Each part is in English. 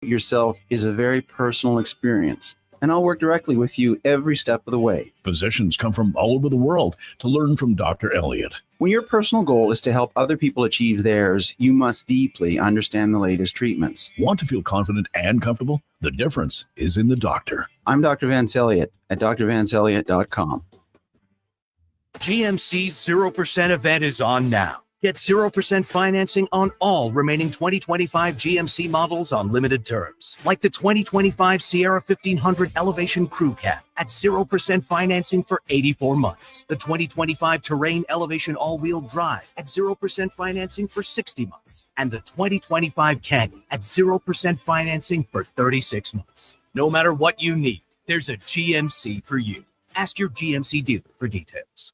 yourself is a very personal experience, and I'll work directly with you every step of the way. Physicians come from all over the world to learn from Dr. Elliott. When your personal goal is to help other people achieve theirs, you must deeply understand the latest treatments. Want to feel confident and comfortable? The difference is in the doctor. I'm Dr. Vance Elliott at drvanceelliott.com. GMC's 0% event is on now. Get 0% financing on all remaining 2025 GMC models on limited terms, like the 2025 Sierra 1500 Elevation Crew Cab at 0% financing for 84 months. The 2025 Terrain Elevation All-Wheel Drive at 0% financing for 60 months. And the 2025 Canyon at 0% financing for 36 months. No matter what you need, there's a GMC for you. Ask your GMC dealer for details.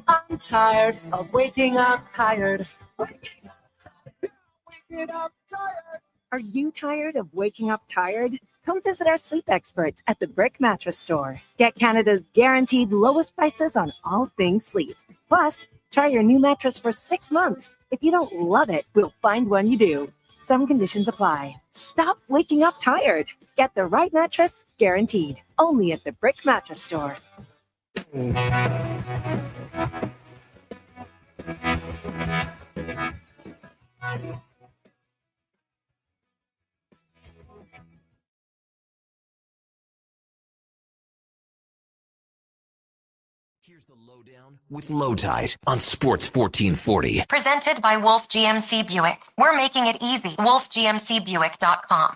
I'm tired of waking up tired. Waking up tired. Are you tired of waking up tired? Come visit our sleep experts at the Brick Mattress Store. Get Canada's guaranteed lowest prices on all things sleep. Plus, try your new mattress for 6 months. If you don't love it, we'll find one you do. Some conditions apply. Stop waking up tired. Get the right mattress guaranteed. Only at the Brick Mattress Store. Here's the Lowdown with Lowetide on Sports 1440. Presented by Wolf GMC Buick. We're making it easy. WolfGMCBuick.com.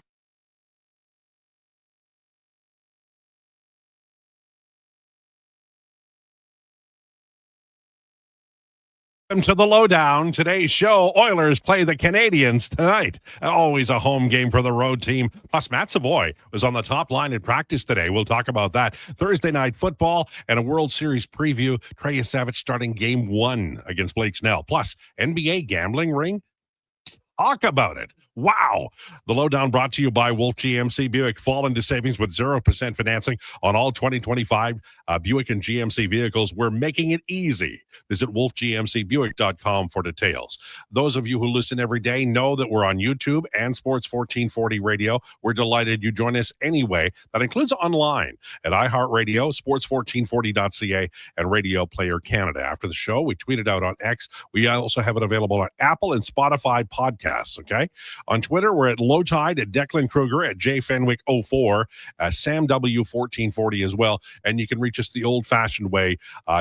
Welcome to the Lowdown. Today's show, Oilers play the Canadiens tonight. Always a home game for the road team. Plus, Matt Savoie was on the top line in practice today. We'll talk about that. Thursday night football and a World Series preview. Trey Savage starting game 1 against Blake Snell. Plus, NBA gambling ring. Talk about it. Wow. The Lowdown brought to you by Wolf GMC Buick. Fall into savings with 0% financing on all 2025 Buick and GMC vehicles. We're making it easy. Visit wolfgmcbuick.com for details. Those of you who listen every day know that we're on YouTube and Sports 1440 Radio. We're delighted you join us anyway. That includes online at iHeartRadio, sports1440.ca, and Radio Player Canada. After the show, we tweet it out on X. We also have it available on Apple and Spotify podcasts, okay? On Twitter, we're at Lowetide, at Declan Krueger, at JFenwick04, Sam W1440 as well. And you can reach us the old-fashioned way.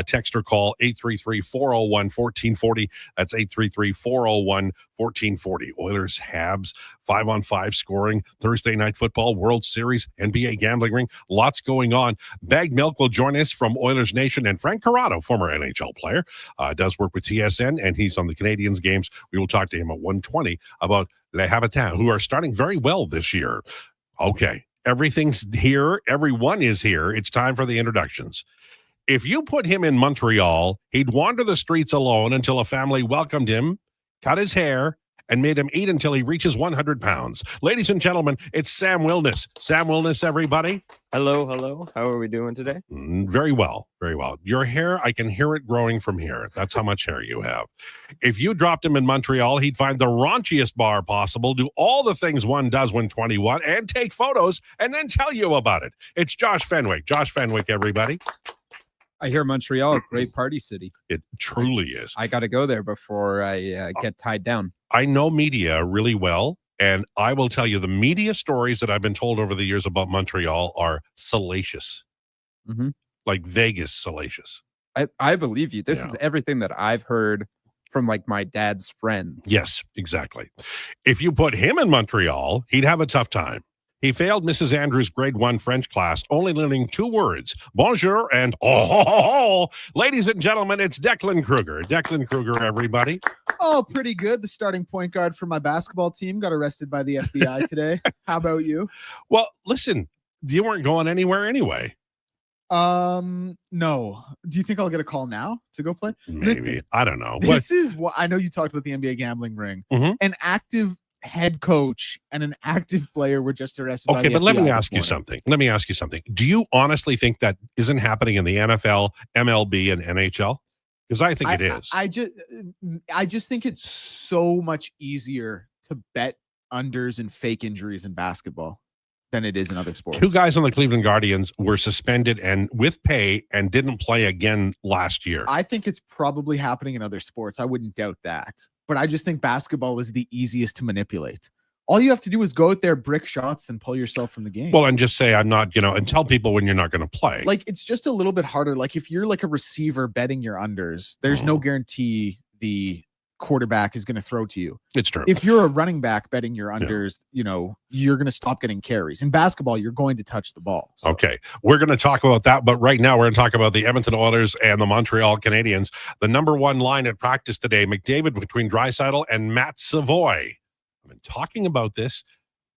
Text or call 833-401-1440. That's 833-401-1440. Oilers, Habs, 5-on-5 scoring, Thursday night football, World Series, NBA gambling ring. Lots going on. Bag Milk will join us from Oilers Nation. And Frank Corrado, former NHL player, does work with TSN, and he's on the Canadiens games. We will talk to him at 1:20 about Les Habitants, who are starting very well this year. Okay, everything's here. Everyone is here. It's time for the introductions. If you put him in Montreal, he'd wander the streets alone until a family welcomed him, cut his hair, and made him eat until he reaches 100 pounds. Ladies and gentlemen, it's Sam Wilness. Sam Wilness, everybody. Hello, hello. How are we doing today? Very well, very well. Your hair, I can hear it growing from here. That's how much hair you have. If you dropped him in Montreal, he'd find the raunchiest bar possible, do all the things one does when 21, and take photos, and then tell you about it. It's Josh Fenwick. Josh Fenwick, everybody. I hear Montreal, a great party city. It truly is. I got to go there before I get tied down. I know media really well, and I will tell you the media stories that I've been told over the years about Montreal are salacious. Mm-hmm. Like Vegas salacious. I believe you. This is everything that I've heard from like my dad's friends. Yes, exactly. If you put him in Montreal, he'd have a tough time. He failed Mrs. Andrews' grade 1 French class, only learning 2 words, bonjour and oh. Ladies and gentlemen, it's Declan Krueger. Declan Krueger, everybody. Oh, pretty good. The starting point guard for my basketball team got arrested by the FBI today. How about you? Well, listen, you weren't going anywhere anyway. No. Do you think I'll get a call now to go play? Maybe. I don't know. This is what I know. You talked about the NBA gambling ring. Mm-hmm. An active head coach and an active player were just arrested. Okay, but let me ask you something. Do you honestly think that isn't happening in the NFL, MLB, and NHL? Because I think it is. I just think it's so much easier to bet unders and fake injuries in basketball than it is in other sports. 2 guys on the Cleveland Guardians were suspended and with pay and didn't play again last year. I think it's probably happening in other sports. I wouldn't doubt that. But I just think basketball is the easiest to manipulate. All you have to do is go out there, brick shots, and pull yourself from the game. Well, and just say I'm not, and tell people when you're not going to play. Like, it's just a little bit harder. Like, if you're like a receiver betting your unders, there's no guarantee the quarterback is going to throw to you. It's true. If you're a running back betting your unders, you're going to stop getting carries. In basketball, you're going to touch the ball. So. Okay. We're going to talk about that, but right now we're going to talk about the Edmonton Oilers and the Montreal Canadiens. The number 1 line at practice today, McDavid between Draisaitl and Matt Savoie. I've been talking about this.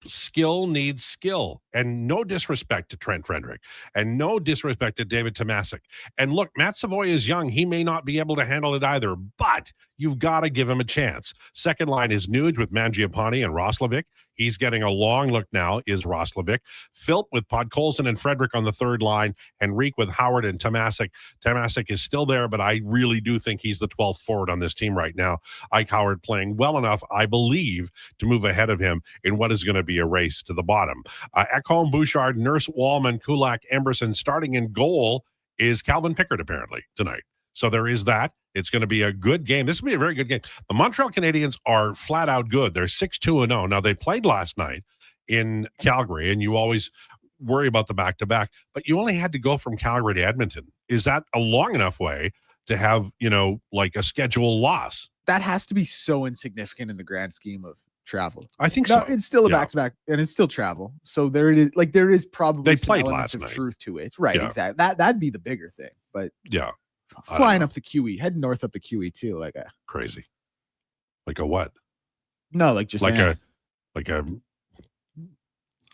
Skill needs skill, and no disrespect to Trent Frederick, and no disrespect to David Tomasic. And look, Matt Savoie is young. He may not be able to handle it either, but you've got to give him a chance. Second line is Nuge with Mangiapane and Roslovic. He's getting a long look now, is Roslovic. Philp with Podkolzin and Frederick on the third line, and Reek with Howard and Tomasic. Tomasic is still there, but I really do think he's the 12th forward on this team right now. Ike Howard playing well enough, I believe, to move ahead of him in what is going to be a race to the bottom. Ekholm, Bouchard, Nurse, Wallman, Kulak, Emberson. Starting in goal is Calvin Pickard apparently tonight. So there is that. It's going to be a good game. This will be a very good game. The Montreal Canadiens are flat out good. They're 6-2-0. Now, they played last night in Calgary, and you always worry about the back-to-back, but you only had to go from Calgary to Edmonton. Is that a long enough way to have, like a schedule loss? That has to be so insignificant in the grand scheme of travel. I think so. It's still a back-to-back, and it's still travel. So there is probably they played last of night. Truth to it. Right, yeah. Exactly. That'd be the bigger thing. But yeah. Flying up to QE, heading north up to QE too, crazy. Like a what? No, like just like a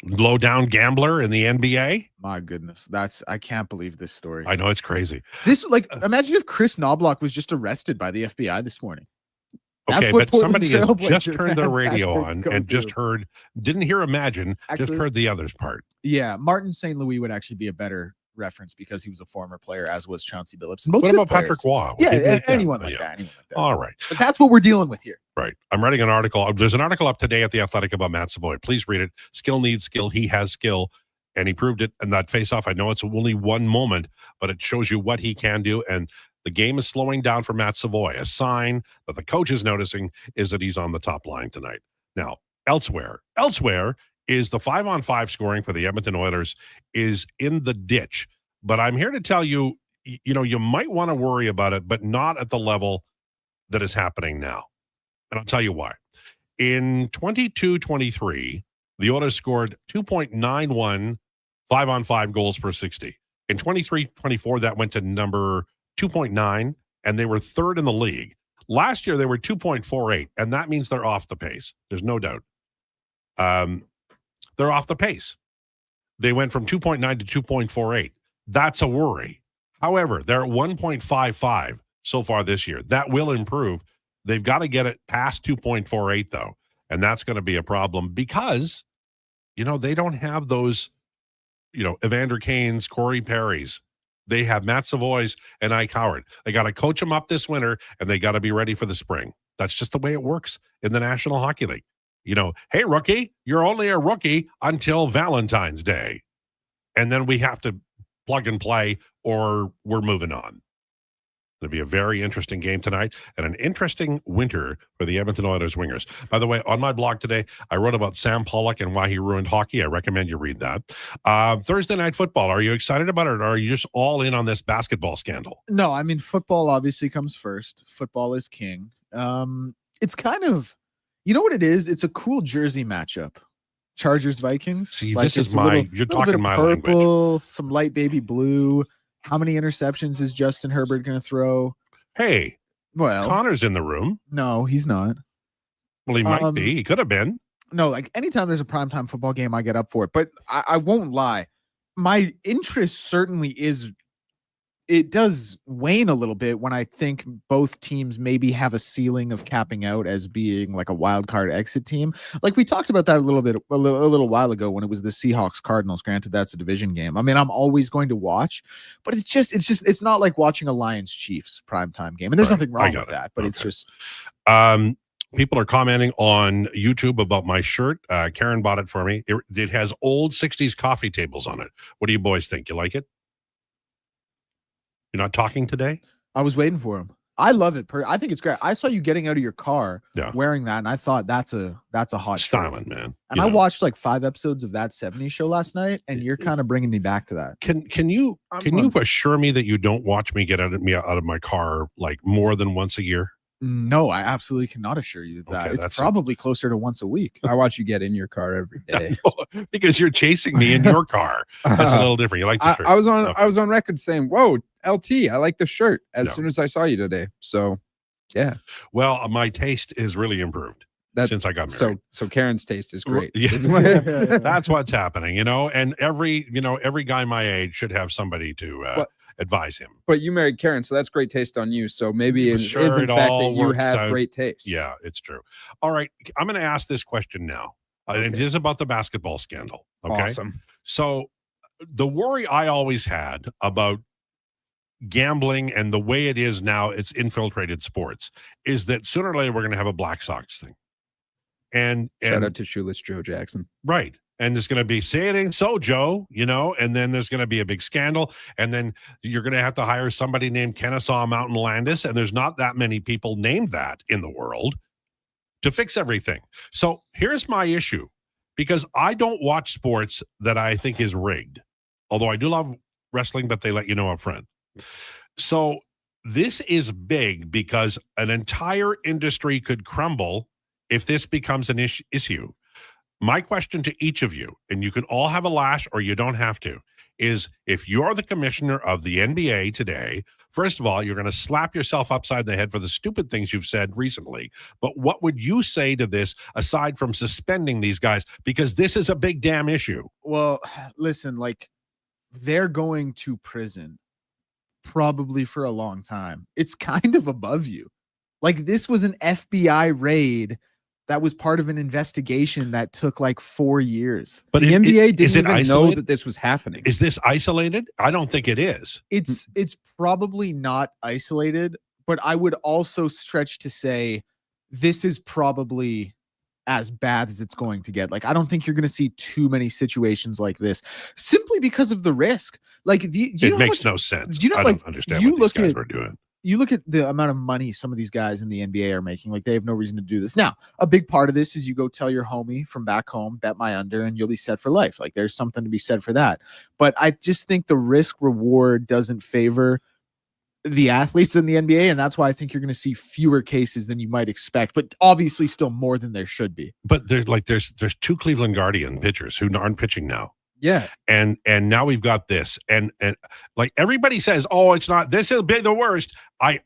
low-down gambler in the NBA. My goodness, I can't believe this story. I know, it's crazy. This imagine if Chris Knobloch was just arrested by the FBI this morning. Okay, but somebody has just turned their radio on and didn't hear Imagine, just heard the other's part. Yeah, Martin St. Louis would actually be a better reference because he was a former player, as was Chauncey Billups. What about Patrick Waugh? Yeah, anyone like that. All right. But that's what we're dealing with here. Right. I'm writing an article. There's an article up today at The Athletic about Matt Savoie. Please read it. Skill needs skill. He has skill, and he proved it in that face-off. I know it's only one moment, but it shows you what he can do, and the game is slowing down for Matt Savoie. A sign that the coach is noticing is that he's on the top line tonight. Now, elsewhere is the 5-on-5 scoring for the Edmonton Oilers is in the ditch. But I'm here to tell you, you might want to worry about it, but not at the level that is happening now. And I'll tell you why. In 22-23, the Oilers scored 2.91 5-on-5 goals per 60. In 23-24, that went to number 2.9, and they were third in the league. Last year, they were 2.48, and that means they're off the pace. There's no doubt. They're off the pace. They went from 2.9 to 2.48. That's a worry. However, they're at 1.55 so far this year. That will improve. They've got to get it past 2.48, though, and that's going to be a problem because, they don't have those, Evander Kane's, Corey Perry's. They have Matt Savoie's and Ike Howard. They got to coach them up this winter, and they got to be ready for the spring. That's just the way it works in the National Hockey League. Hey, rookie, you're only a rookie until Valentine's Day. And then we have to plug and play or we're moving on. It'll be a very interesting game tonight and an interesting winter for the Edmonton Oilers wingers. By the way, on my blog today, I wrote about Sam Pollock and why he ruined hockey. I recommend you read that. Thursday Night Football. Are you excited about it, or are you just all in on this basketball scandal? No, I mean, football obviously comes first. Football is king. It's kind of, you know what it is? It's a cool jersey matchup. Chargers Vikings. See, this is you're talking my purple, language. Some light baby blue. How many interceptions is Justin Herbert going to throw? Hey, well, Connor's in the room. No, he's not. Well, he might be. He could have been. No, like anytime there's a primetime football game, I get up for it. But I won't lie. My interest certainly is. It does wane a little bit when I think both teams maybe have a ceiling of capping out as being like a wild card exit team. Like we talked about that a little while ago when it was the Seahawks Cardinals. Granted, that's a division game. I mean, I'm always going to watch, but it's not like watching a Lions Chiefs primetime game. And there's nothing wrong with that, but it's just. People are commenting on YouTube about my shirt. Karen bought it for me. It has old 60s coffee tables on it. What do you boys think? You like it? You're not talking today? I was waiting for him. I love it. I think it's great. I saw you getting out of your car wearing that, and I thought that's a hot styling, man. And I watched like 5 episodes of that 70s show last night, and you're kind of bringing me back to that. Can you assure me that you don't watch me get out of my car like more than once a year? No, I absolutely cannot assure you that. Okay, it's probably closer to once a week. I watch you get in your car every day because you're chasing me in your car. That's a little different. You like the shirt? I was on record saying, "Whoa, LT, I like the shirt." As soon as I saw you today, so yeah. Well, my taste is really improved since I got married. So Karen's taste is great. Yeah. That's what's happening, and every guy my age should have somebody to advise him. But you married Karen, so that's great taste on you. So maybe it is in fact that you have great taste. Yeah, it's true. All right, I'm going to ask this question now. It is about the basketball scandal. Okay. Awesome. So the worry I always had about gambling and the way it is now, it's infiltrated sports, is that sooner or later we're going to have a Black Sox thing. And shout out to Shoeless Joe Jackson. Right. And there's going to be, say it ain't so, Joe, and then there's going to be a big scandal. And then you're going to have to hire somebody named Kennesaw Mountain Landis. And there's not that many people named that in the world to fix everything. So here's my issue, because I don't watch sports that I think is rigged, although I do love wrestling, but they let you know up front. So this is big because an entire industry could crumble if this becomes an issue. My question to each of you, and you can all have a lash or you don't have to, is if you're the commissioner of the NBA today, first of all, you're going to slap yourself upside the head for the stupid things you've said recently. But what would you say to this aside from suspending these guys? Because this is a big damn issue. Well, listen, they're going to prison probably for a long time. It's kind of above you. This was an FBI raid that was part of an investigation that took 4 years. But the NBA didn't even know that this was happening. Is this isolated? I don't think it is. It's probably not isolated, but I would also stretch to say this is probably as bad as it's going to get. I don't think you're going to see too many situations like this simply because of the risk. It makes no sense. Do you know, I don't understand what these guys were doing. You look at the amount of money some of these guys in the NBA are making. They have no reason to do this. Now, a big part of this is you go tell your homie from back home, bet my under, and you'll be set for life. There's something to be said for that. But I just think the risk reward doesn't favor the athletes in the NBA, and that's why I think you're going to see fewer cases than you might expect, but obviously still more than there should be. But there's 2 Cleveland Guardian pitchers who aren't pitching now. Yeah. And now we've got this. And everybody says, oh, it's not, this is the worst. I'm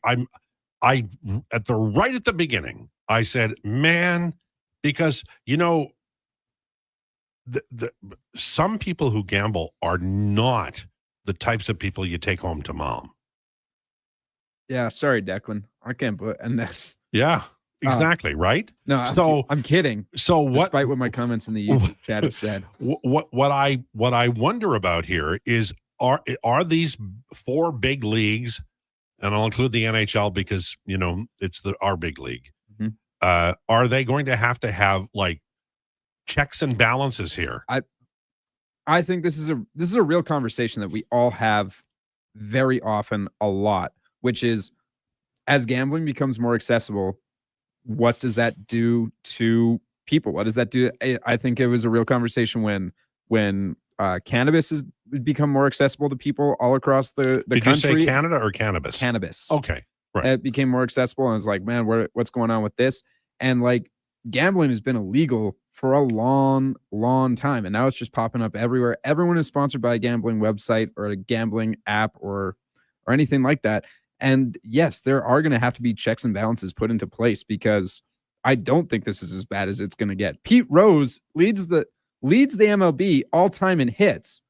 at the beginning, I said, man, because some people who gamble are not the types of people you take home to mom. Yeah, sorry, Declan. I can't put and that's yeah. Exactly, right? No, I'm kidding. So what? Despite what my comments in the YouTube chat have said, what I wonder about here is are these 4 big leagues, and I'll include the NHL because it's our big league. Mm-hmm. Are they going to have checks and balances here? I think this is a real conversation that we all have very often, a lot, which is as gambling becomes more accessible, what does that do to people? What does that do? I think it was a real conversation when cannabis has become more accessible to people all across the Did country. You say Canada or cannabis? Cannabis. Okay, right. It became more accessible, and it's man, what's going on with this? And gambling has been illegal for a long, long time, and now it's just popping up everywhere. Everyone is sponsored by a gambling website or a gambling app or anything like that. And yes, there are going to have to be checks and balances put into place because I don't think this is as bad as it's going to get. Pete Rose leads the MLB all time in hits,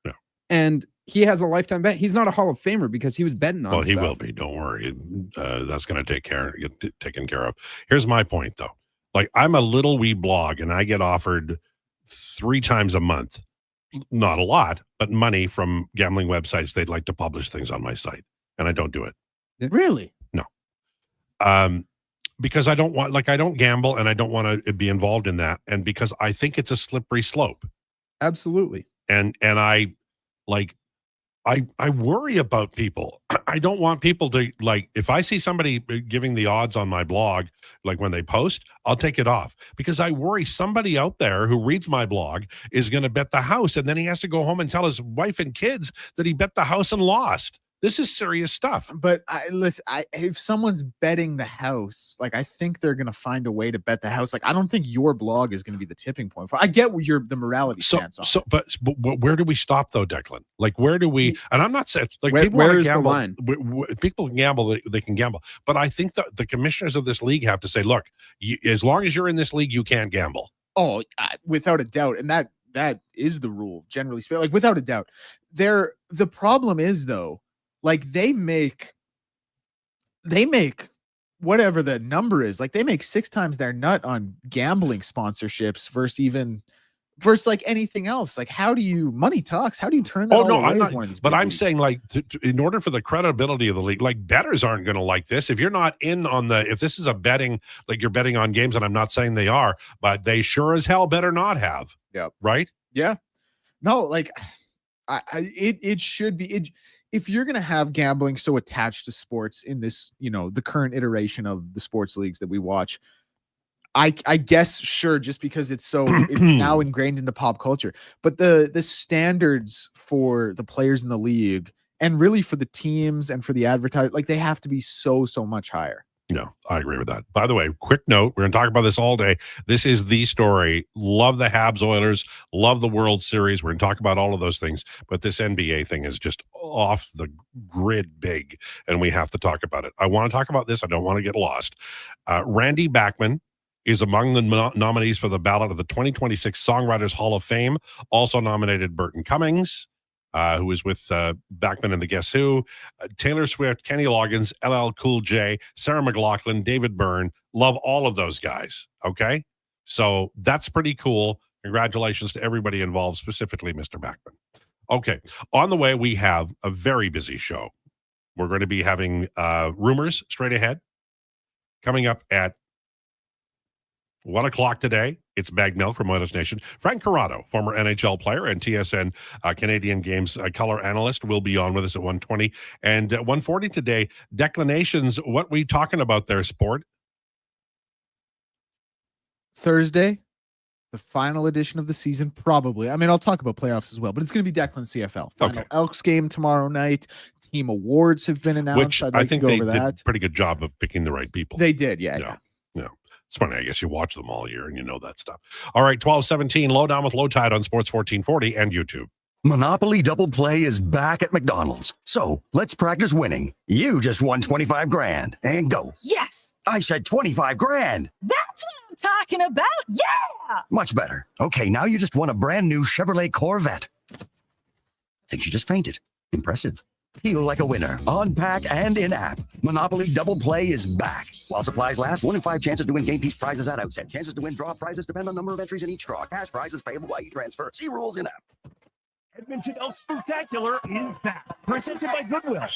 and he has a lifetime bet. He's not a Hall of Famer because he was betting on. Well, he stuff. will be. Don't worry. That's going to get taken care of. Here's my point, though. I'm a little wee blog, and I get offered 3 times a month, not a lot, but money from gambling websites. They'd like to publish things on my site, and I don't do it. Really? No. because I don't gamble and I don't want to be involved in that. And because I think it's a slippery slope. Absolutely. And I worry about people. I don't want people to, like, if I see somebody giving the odds on my blog, like when they post, I'll take it off because I worry somebody out there who reads my blog is going to bet the house. And then he has to go home and tell his wife and kids that he bet the house and lost. This is serious stuff. But if someone's betting the house, like, I think they're going to find a way to bet the house. Like, I don't think your blog is going to be the tipping point. I get what the morality stance on. But where do we stop though, Declan? Like, where do we? And I'm not saying like people where want to is the gamble. line? People can gamble. They can gamble. But I think that the commissioners of this league have to say, look, as long as you're in this league, you can't gamble. Oh, without a doubt, and that is the rule generally speaking. Like, without a doubt, the problem is though. Like they make whatever the number is, like they make 6 times their nut on gambling sponsorships versus like anything else. Like, how do you money talks? How do you turn that? Oh all no, away I'm as one of not. these But big I'm leagues? saying, like, in order for the credibility of the league, like bettors aren't going to like this. If you're not in on if this is a betting, like you're betting on games, and I'm not saying they are, but they sure as hell better not have. Yeah. Right. Yeah. No, like it should be. If you're going to have gambling so attached to sports in this, the current iteration of the sports leagues that we watch, I guess, sure, just because it's now ingrained into pop culture, but the standards for the players in the league and really for the teams and for the advertisers, like they have to be so much higher. No, I agree with that. By the way, quick note, we're going to talk about this all day. This is the story. Love the Habs Oilers, love the World Series. We're going to talk about all of those things, but this NBA thing is just off the grid big, and we have to talk about it. I want to talk about this. I don't want to get lost. Randy Bachman is among the nominees for the ballot of the 2026 Songwriters Hall of Fame. Also nominated Burton Cummings, who was with Bachman and the Guess Who, Taylor Swift, Kenny Loggins, LL Cool J, Sarah McLachlan, David Byrne. Love all of those guys. Okay? So that's pretty cool. Congratulations to everybody involved, specifically Mr. Bachman. Okay. On the way, we have a very busy show. We're going to be having rumors straight ahead. Coming up at 1 o'clock today, it's Bag Milk from Oilers Nation. Frank Corrado, former NHL player and TSN Canadian Games color analyst, will be on with us at 1:20. And at 1:40 today, Declinations, what we talking about there, sport? Thursday, the final edition of the season, probably. I mean, I'll talk about playoffs as well, but it's going to be Declan CFL. Final Elks game tomorrow night. Team awards have been announced. Which I'd like I think to go they over did that. a pretty good job of picking the right people. They did, yeah. It's funny. I guess you watch them all year and you know that stuff. All right, 12:17, Lowdown with Lowetide on Sports 1440 and YouTube. Monopoly Double Play is back at McDonald's. So let's practice winning. You just won 25 grand. And go. Yes! I said 25 grand. That's what I'm talking about! Yeah! Much better. Okay, now you just won a brand new Chevrolet Corvette. I think she just fainted. Impressive. Feel like a winner on pack and in-app. Monopoly Double Play is back. While supplies last, 1 in 5 chances to win game piece prizes at outset. Chances to win draw prizes depend on number of entries in each draw. Cash prizes payable by e-transfer. See rules in-app. Edmonton Elk Spectacular is back. Presented by Goodwill.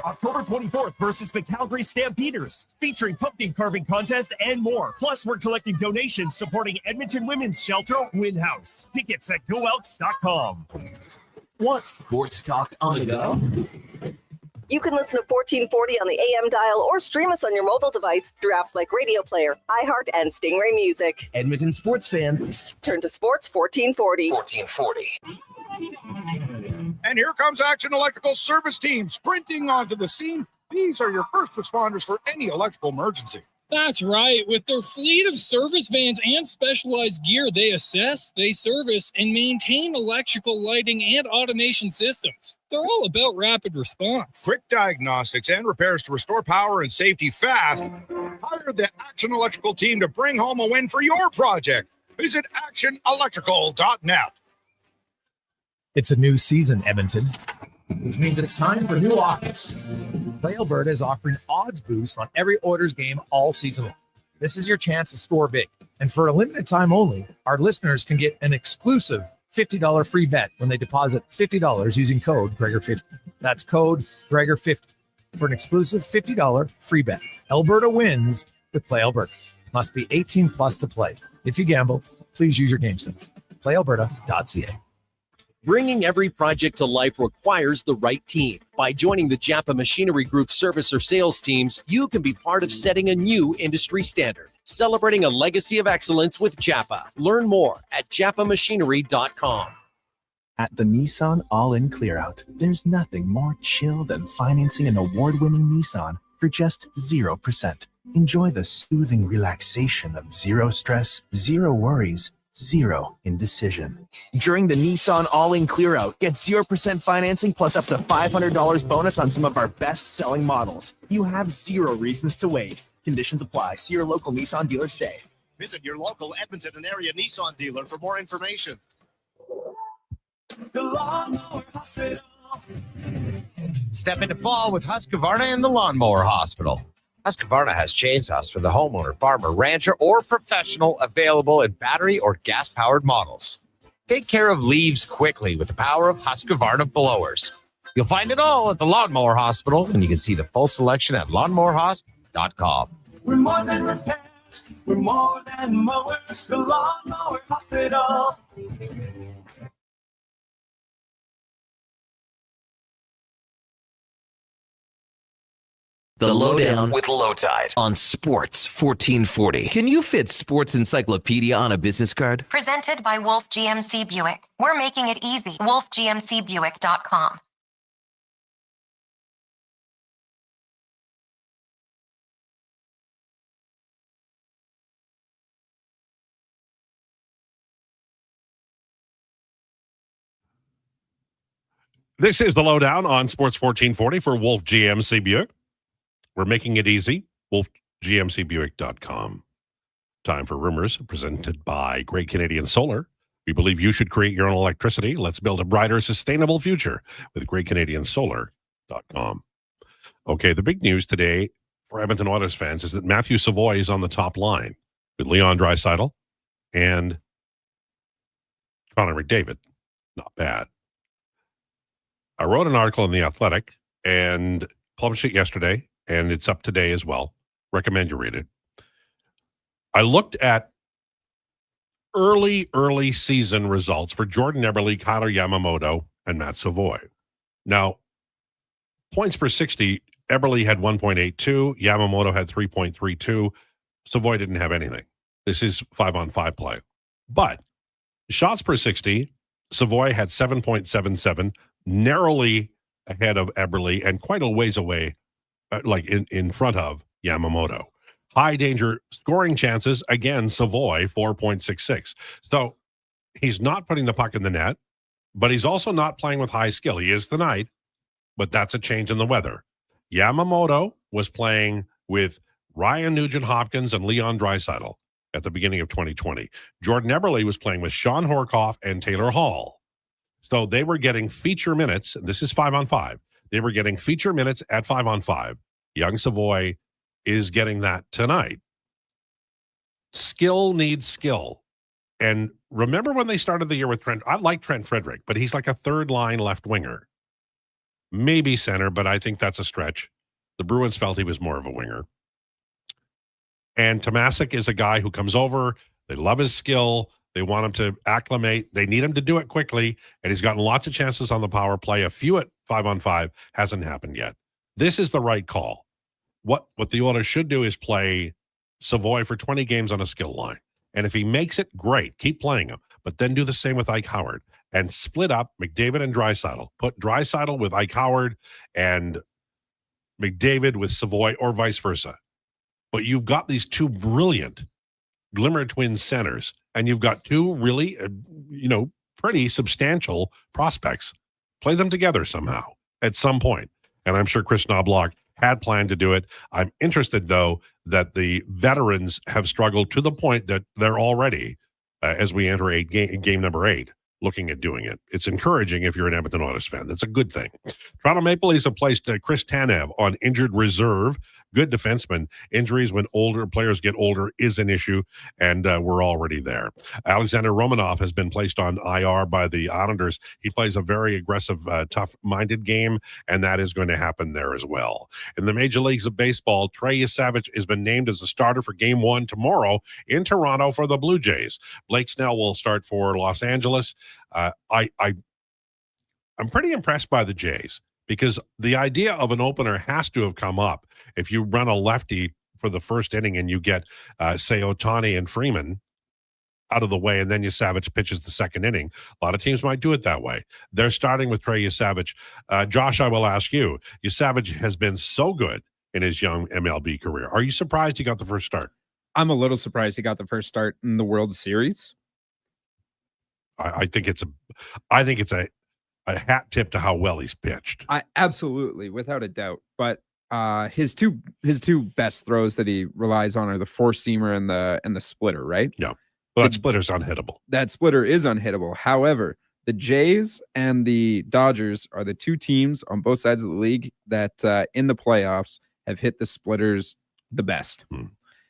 October 24th versus the Calgary Stampeders, featuring pumpkin carving contest and more. Plus, we're collecting donations supporting Edmonton Women's Shelter Win House. Tickets at goelks.com. What sports talk on the go? You can listen to 1440 on the AM dial or stream us on your mobile device through apps like Radio Player, iHeart, and Stingray Music. Edmonton sports fans, turn to Sports 1440. 1440. And here comes Action Electrical Service Team sprinting onto the scene. These are your first responders for any electrical emergency. That's right. With their fleet of service vans and specialized gear, they assess, they service, and maintain electrical lighting and automation systems. They're all about rapid response. Quick diagnostics and repairs to restore power and safety fast. Hire the Action Electrical team to bring home a win for your project. Visit actionelectrical.net. It's a new season, Edmonton, which means it's time for new offers. Play Alberta is offering odds boosts on every Oilers game all season long. This is your chance to score big. And for a limited time only, our listeners can get an exclusive $50 free bet when they deposit $50 using code Gregor50. That's code Gregor50 for an exclusive $50 free bet. Alberta wins, with Play Alberta. Must be 18 plus to play. If you gamble, please use your game sense. PlayAlberta.ca. Bringing every project to life requires the right team. By joining the Japa Machinery Group service or sales teams, you can be part of setting a new industry standard. Celebrating a legacy of excellence with Japa. Learn more at japamachinery.com. At the Nissan All-In Clearout, there's nothing more chill than financing an award-winning Nissan for just 0%. Enjoy the soothing relaxation of zero stress, zero worries, zero indecision. During the Nissan All-In Clearout, get 0% financing plus up to $500 bonus on some of our best-selling models. You have zero reasons to wait. Conditions apply. See your local Nissan dealer today. Visit your local Edmonton and area Nissan dealer for more information. The Lawnmower Hospital. Step into fall with Husqvarna and the Lawnmower Hospital. Husqvarna has chainsaws for the homeowner, farmer, rancher, or professional available in battery or gas-powered models. Take care of leaves quickly with the power of Husqvarna blowers. You'll find it all at the Lawnmower Hospital, and you can see the full selection at lawnmowerhosp.com. We're more than repairs. We're more than mowers. The Lawnmower Hospital. The Lowdown with Lowetide on Sports 1440. Can you fit Sports Encyclopedia on a business card? Presented by Wolf GMC Buick. We're making it easy. WolfGMCBuick.com. This is the Lowdown on Sports 1440 for Wolf GMC Buick. We're making it easy. WolfGMCBuick.com. Time for rumors presented by Great Canadian Solar. We believe you should create your own electricity. Let's build a brighter, sustainable future with GreatCanadianSolar.com. Okay, the big news today for Edmonton Oilers fans is that Matthew Savoie is on the top line with Leon Draisaitl and Connor McDavid. Not bad. I wrote an article in The Athletic and published it yesterday, and it's up today as well. Recommend you read it. I looked at early season results for Jordan Eberle, Kyler Yamamoto, and Matt Savoie. Now, points per 60, Eberle had 1.82, Yamamoto had 3.32. Savoie didn't have anything. This is 5-on-5 play. But shots per 60, Savoie had 7.77, narrowly ahead of Eberle and quite a ways away, like in front of Yamamoto. High danger scoring chances, again, Savoie, 4.66. So he's not putting the puck in the net, but he's also not playing with high skill. He is tonight, but that's a change in the weather. Yamamoto was playing with Ryan Nugent-Hopkins and Leon Draisaitl at the beginning of 2020. Jordan Eberle was playing with Sean Horkoff and Taylor Hall. So they were getting feature minutes. This is 5-on-5. They were getting feature minutes at 5-on-5. Young Savoie is getting that tonight. Skill needs skill. And remember when they started the year with Trent? I like Trent Frederick, but he's like a third-line left winger. Maybe center, but I think that's a stretch. The Bruins felt he was more of a winger. And Tomasic is a guy who comes over. They love his skill. They want him to acclimate. They need him to do it quickly, and he's gotten lots of chances on the power play. A few at 5-on-5 hasn't happened yet. This is the right call. What the Oilers should do is play Savoie for 20 games on a skill line. And if he makes it, great. Keep playing him. But then do the same with Ike Howard and split up McDavid and Draisaitl. Put Draisaitl with Ike Howard and McDavid with Savoie or vice versa. But you've got these two brilliant Glimmer Twins centers, and you've got two really, pretty substantial prospects. Play them together somehow at some point. And I'm sure Chris Knobloch had planned to do it. I'm interested, though, that the veterans have struggled to the point that they're already, as we enter game number 8, looking at doing it. It's encouraging if you're an Edmonton Oilers fan. That's a good thing. Toronto Maple Leafs have placed Chris Tanev on injured reserve. good defensemen. Injuries when older players get older is an issue, and we're already there. Alexander Romanov has been placed on IR by the Islanders. He plays a very aggressive, tough-minded game, and that is going to happen there as well. In the Major Leagues of Baseball, Trey Yesavich has been named as the starter for Game 1 tomorrow in Toronto for the Blue Jays. Blake Snell will start for Los Angeles. I'm pretty impressed by the Jays because the idea of an opener has to have come up. If you run a lefty for the first inning and you get, say, Ohtani and Freeman out of the way, and then Yesavich pitches the second inning, a lot of teams might do it that way. They're starting with Trey Yesavich. Josh, I will ask you, Yesavich has been so good in his young MLB career. Are you surprised he got the first start? I'm a little surprised he got the first start in the World Series. I think it's a hat tip to how well he's pitched. Absolutely, without a doubt. But his two best throws that he relies on are the four-seamer and the splitter, right? Yeah. Well, that splitter's unhittable. That splitter is unhittable. However, the Jays and the Dodgers are the two teams on both sides of the league that in the playoffs have hit the splitters the best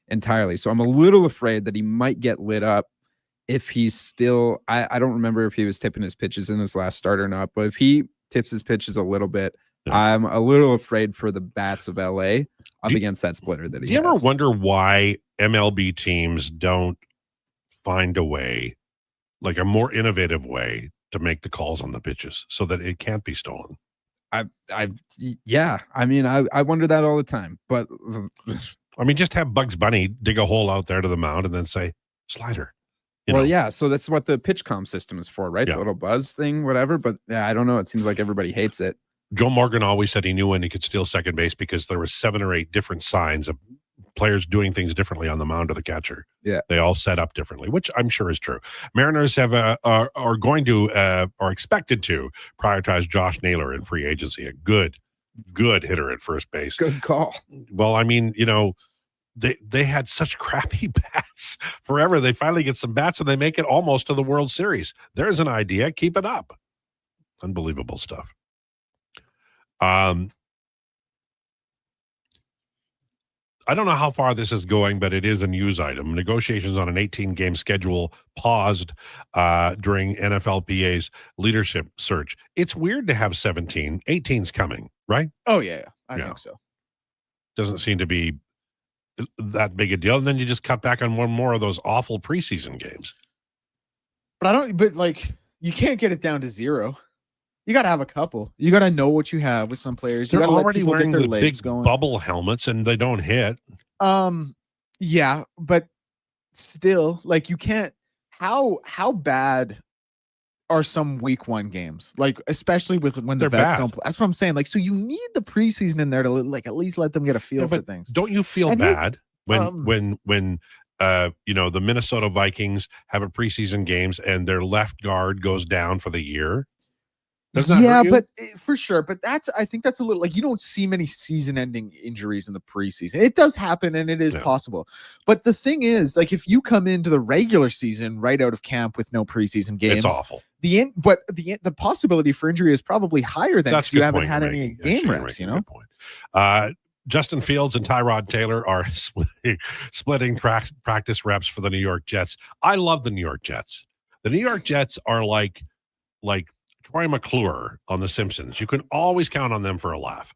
entirely. So I'm a little afraid that he might get lit up if he's still, I don't remember if he was tipping his pitches in his last start or not, but if he tips his pitches a little bit, I'm a little afraid for the bats of LA up against that splitter that he has. Do you ever wonder why MLB teams don't find a way, like a more innovative way to make the calls on the pitches so that it can't be stolen? Yeah. I mean, I wonder that all the time, but I mean, just have Bugs Bunny dig a hole out there to the mound and then say slider. Yeah, so that's what the pitch comm system is for, right? Yeah. The little buzz thing, whatever. But yeah, I don't know. It seems like everybody hates it. Joe Morgan always said he knew when he could steal second base because there were 7 or 8 different signs of players doing things differently on the mound of the catcher. Yeah, they all set up differently, which I'm sure is true. Mariners have are going to are expected to prioritize Josh Naylor in free agency, a good hitter at first base. Good call. Well, I mean, they had such crappy bats forever. They finally get some bats and they make it almost to the World Series. There's an idea. Keep it up. Unbelievable stuff. I don't know how far this is going, but it is a news item. Negotiations on an 18-game schedule paused during NFLPA's leadership search. It's weird to have 17. 18's coming, right? Oh, yeah. I think so. Doesn't seem to be that big a deal. And then you just cut back on one more of those awful preseason games. But you can't get it down to 0. You got to have a couple. You got to know what you have with some players. They're you already wearing the big going. bubble helmets and they don't hit. Yeah, but still, you can't. How bad are some week 1 games? Especially when the vets don't play. That's what I'm saying. So you need the preseason in there to at least let them get a feel for things. Don't you feel bad when the Minnesota Vikings have a preseason games and their left guard goes down for the year? Yeah, but for sure. But I think that's a little you don't see many season-ending injuries in the preseason. It does happen, and it is possible. But the thing is, if you come into the regular season right out of camp with no preseason games, it's awful. The possibility for injury is probably higher than if you haven't had any game reps. Justin Fields and Tyrod Taylor are splitting practice reps for the New York Jets. I love the New York Jets. The New York Jets are like Troy McClure on The Simpsons. You can always count on them for a laugh.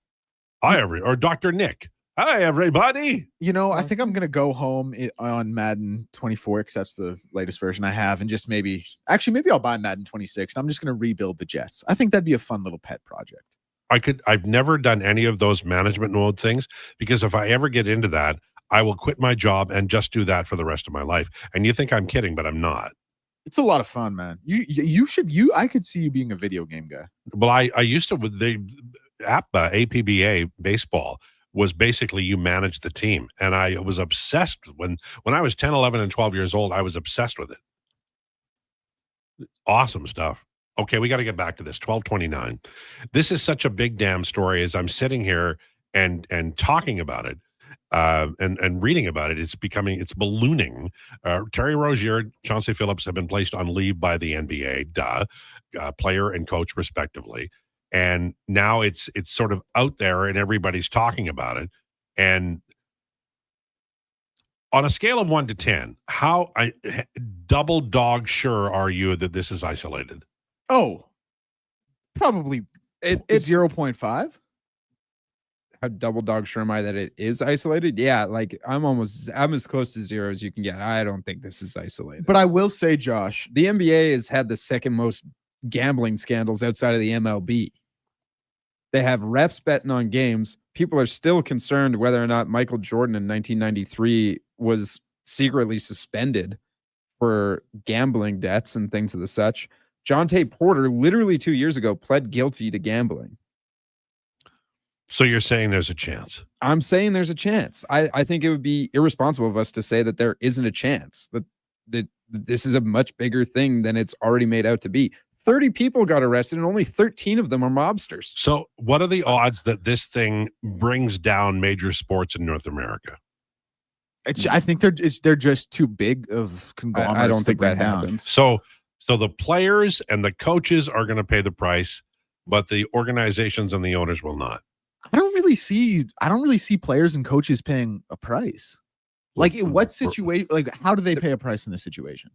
Or Dr. Nick. Hi, everybody. I think I'm going to go home on Madden 24 because that's the latest version I have. And just maybe I'll buy Madden 26. And I'm just going to rebuild the Jets. I think that'd be a fun little pet project. I've never done any of those management mode things because if I ever get into that, I will quit my job and just do that for the rest of my life. And you think I'm kidding, but I'm not. It's a lot of fun, man. I could see you being a video game guy. Well, I used to with the APBA baseball was basically you manage the team. And I was obsessed when I was 10, 11, and 12 years old, I was obsessed with it. Awesome stuff. Okay, we got to get back to this. 12:29. This is such a big damn story as I'm sitting here and talking about it. And reading about it, it's ballooning. Terry Rozier, Chauncey Phillips have been placed on leave by the NBA, player and coach respectively. And now it's sort of out there and everybody's talking about it. And on a scale of 1 to 10, how double dog sure are you that this is isolated? Oh, probably it's 0.5. How double dog sure am I that it is isolated? Yeah, like I'm as close to 0 as you can get. I don't think this is isolated. But I will say, Josh, the NBA has had the second most gambling scandals outside of the MLB. They have refs betting on games. People are still concerned whether or not Michael Jordan in 1993 was secretly suspended for gambling debts and things of the such. Jonte Porter, literally 2 years ago, pled guilty to gambling. So you're saying there's a chance? I'm saying there's a chance. I think it would be irresponsible of us to say that there isn't a chance, that this is a much bigger thing than it's already made out to be. 30 people got arrested and only 13 of them are mobsters. So what are the odds that this thing brings down major sports in North America? I think they're just too big of conglomerates. I don't think that down. happens. So the players and the coaches are going to pay the price, but the organizations and the owners will not. I don't really see players and coaches paying a price. Like in what situation? Like how do they pay a price in this situation?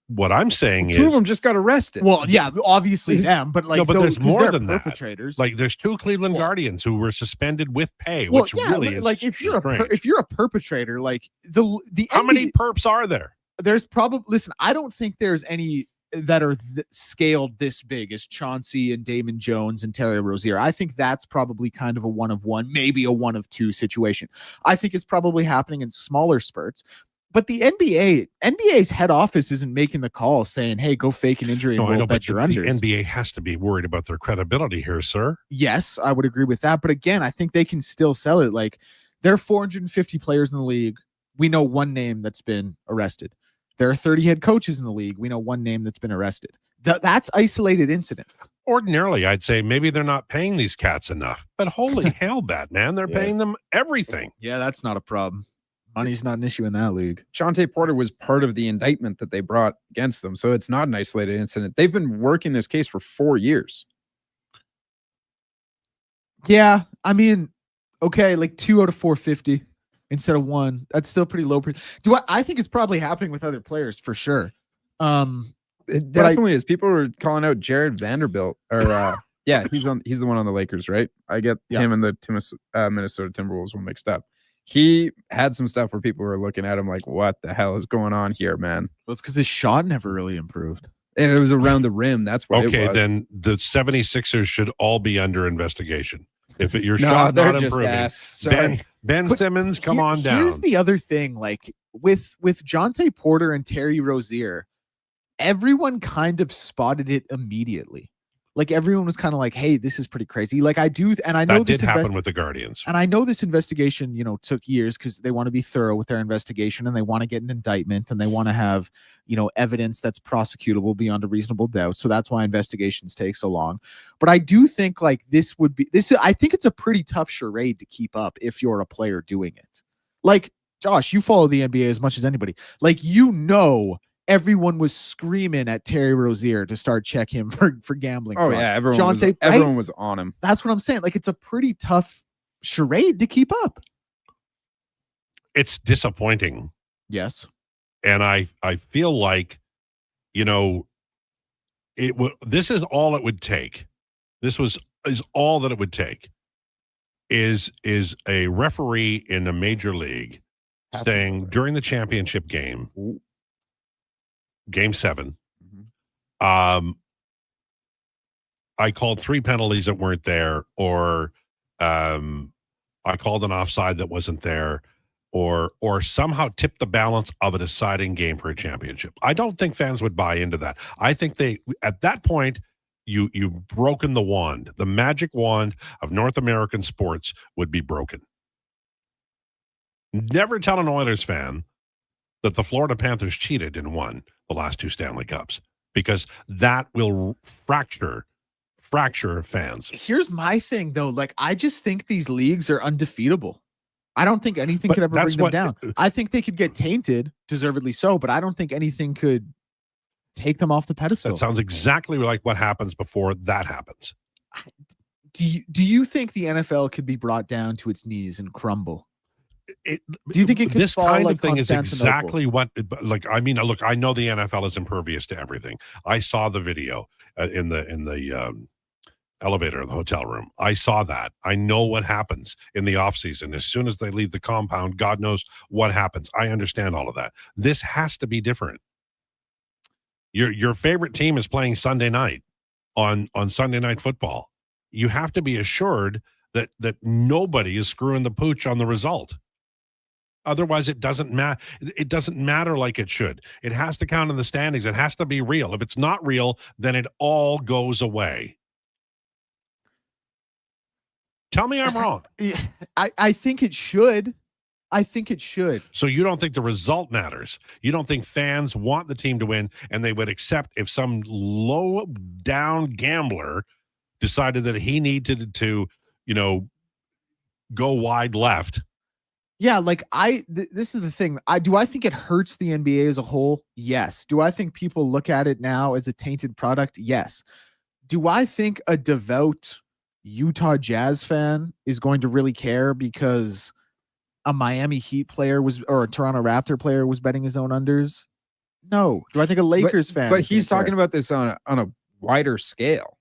What I'm saying is, two of them just got arrested. Well, yeah, obviously them, but like no, but there's more than perpetrators. That. Like there's 2 Cleveland Guardians who were suspended with pay, Well, which yeah, really is like if you're a perpetrator, like the how many perps are there? There's probably I don't think there's any that are scaled this big as Chauncey and Damon Jones and Terry Rozier. I think that's probably kind of a 1 of 1, maybe a 1 of 2 situation. I think it's probably happening in smaller spurts. But the NBA's head office isn't making the call saying, hey, go fake an injury and we'll bet your unders. The NBA has to be worried about their credibility here, sir. Yes, I would agree with that. But again, I think they can still sell it. Like there are 450 players in the league. We know one name that's been arrested. There are 30 head coaches in the league. We know one name that's been arrested. That's isolated incidents. Ordinarily, I'd say maybe they're not paying these cats enough. But holy hell, Batman, they're paying them everything. Yeah, that's not a problem. Money's not an issue in that league. Jonte Porter was part of the indictment that they brought against them, so it's not an isolated incident. They've been working this case for 4 years. Yeah, I mean, okay, like 2 out of 450 instead of 1. That's still pretty low. I think it's probably happening with other players for sure. It definitely is. People were calling out Jared Vanderbilt, or yeah, he's the one on the Lakers, right? I get him and the Minnesota Timberwolves were mixed up. He had some stuff where people were looking at him like, what the hell is going on here, man? Well, it's because his shot never really improved. And it was around the rim. That's what it was. Okay, then the 76ers should all be under investigation. If your shot not improving. Ben Simmons, come on down. Here's the other thing, like with Jonte Porter and Terry Rozier, everyone kind of spotted it immediately. Like everyone was kind of like, "Hey, this is pretty crazy." Like I know that did happen with the Guardians, and I know this investigation, took years because they want to be thorough with their investigation and they want to get an indictment and they want to have, evidence that's prosecutable beyond a reasonable doubt. So that's why investigations take so long. But I do think like this. I think it's a pretty tough charade to keep up if you're a player doing it. Like Josh, you follow the NBA as much as anybody. Like everyone was screaming at Terry Rozier to start check him for gambling. Oh, yeah. Everyone was on him. That's what I'm saying. Like, it's a pretty tough charade to keep up. It's disappointing. Yes. And I feel like, this is all it would take. This is all that it would take is a referee in a major league saying during the championship game, Game 7. I called 3 penalties that weren't there, or I called an offside that wasn't there, or somehow tipped the balance of a deciding game for a championship. I don't think fans would buy into that. I think at that point, you've broken the wand. The magic wand of North American sports would be broken. Never tell an Oilers fan that the Florida Panthers cheated and won the last 2 Stanley Cups, because that will fracture fans. Here's my thing, though. Like, I just think these leagues are undefeatable. I don't think anything could ever bring them down. I think they could get tainted, deservedly so, but I don't think anything could take them off the pedestal. That sounds exactly like what happens before that happens. Do you think the NFL could be brought down to its knees and crumble? Do you think it could this fall kind like of thing is Constantinople? exactly what? Like, I mean, look, I know the NFL is impervious to everything. I saw the video in the elevator of the hotel room. I saw that. I know what happens in the off season. As soon as they leave the compound, God knows what happens. I understand all of that. This has to be different. Your favorite team is playing Sunday night on Sunday Night Football. You have to be assured that nobody is screwing the pooch on the result. Otherwise, it doesn't matter. It doesn't matter like it should. It has to count in the standings. It has to be real. If it's not real, then it all goes away. Tell me I'm wrong. I think it should. I think it should. So you don't think the result matters? You don't think fans want the team to win and they would accept if some low down gambler decided that he needed to, go wide left? Yeah, like this is the thing. Do I think it hurts the NBA as a whole? Yes. Do I think people look at it now as a tainted product? Yes. Do I think a devout Utah Jazz fan is going to really care because a Miami Heat player or a Toronto Raptor player was betting his own unders? No. Do I think a Lakers fan? But he's talking about this on a wider scale.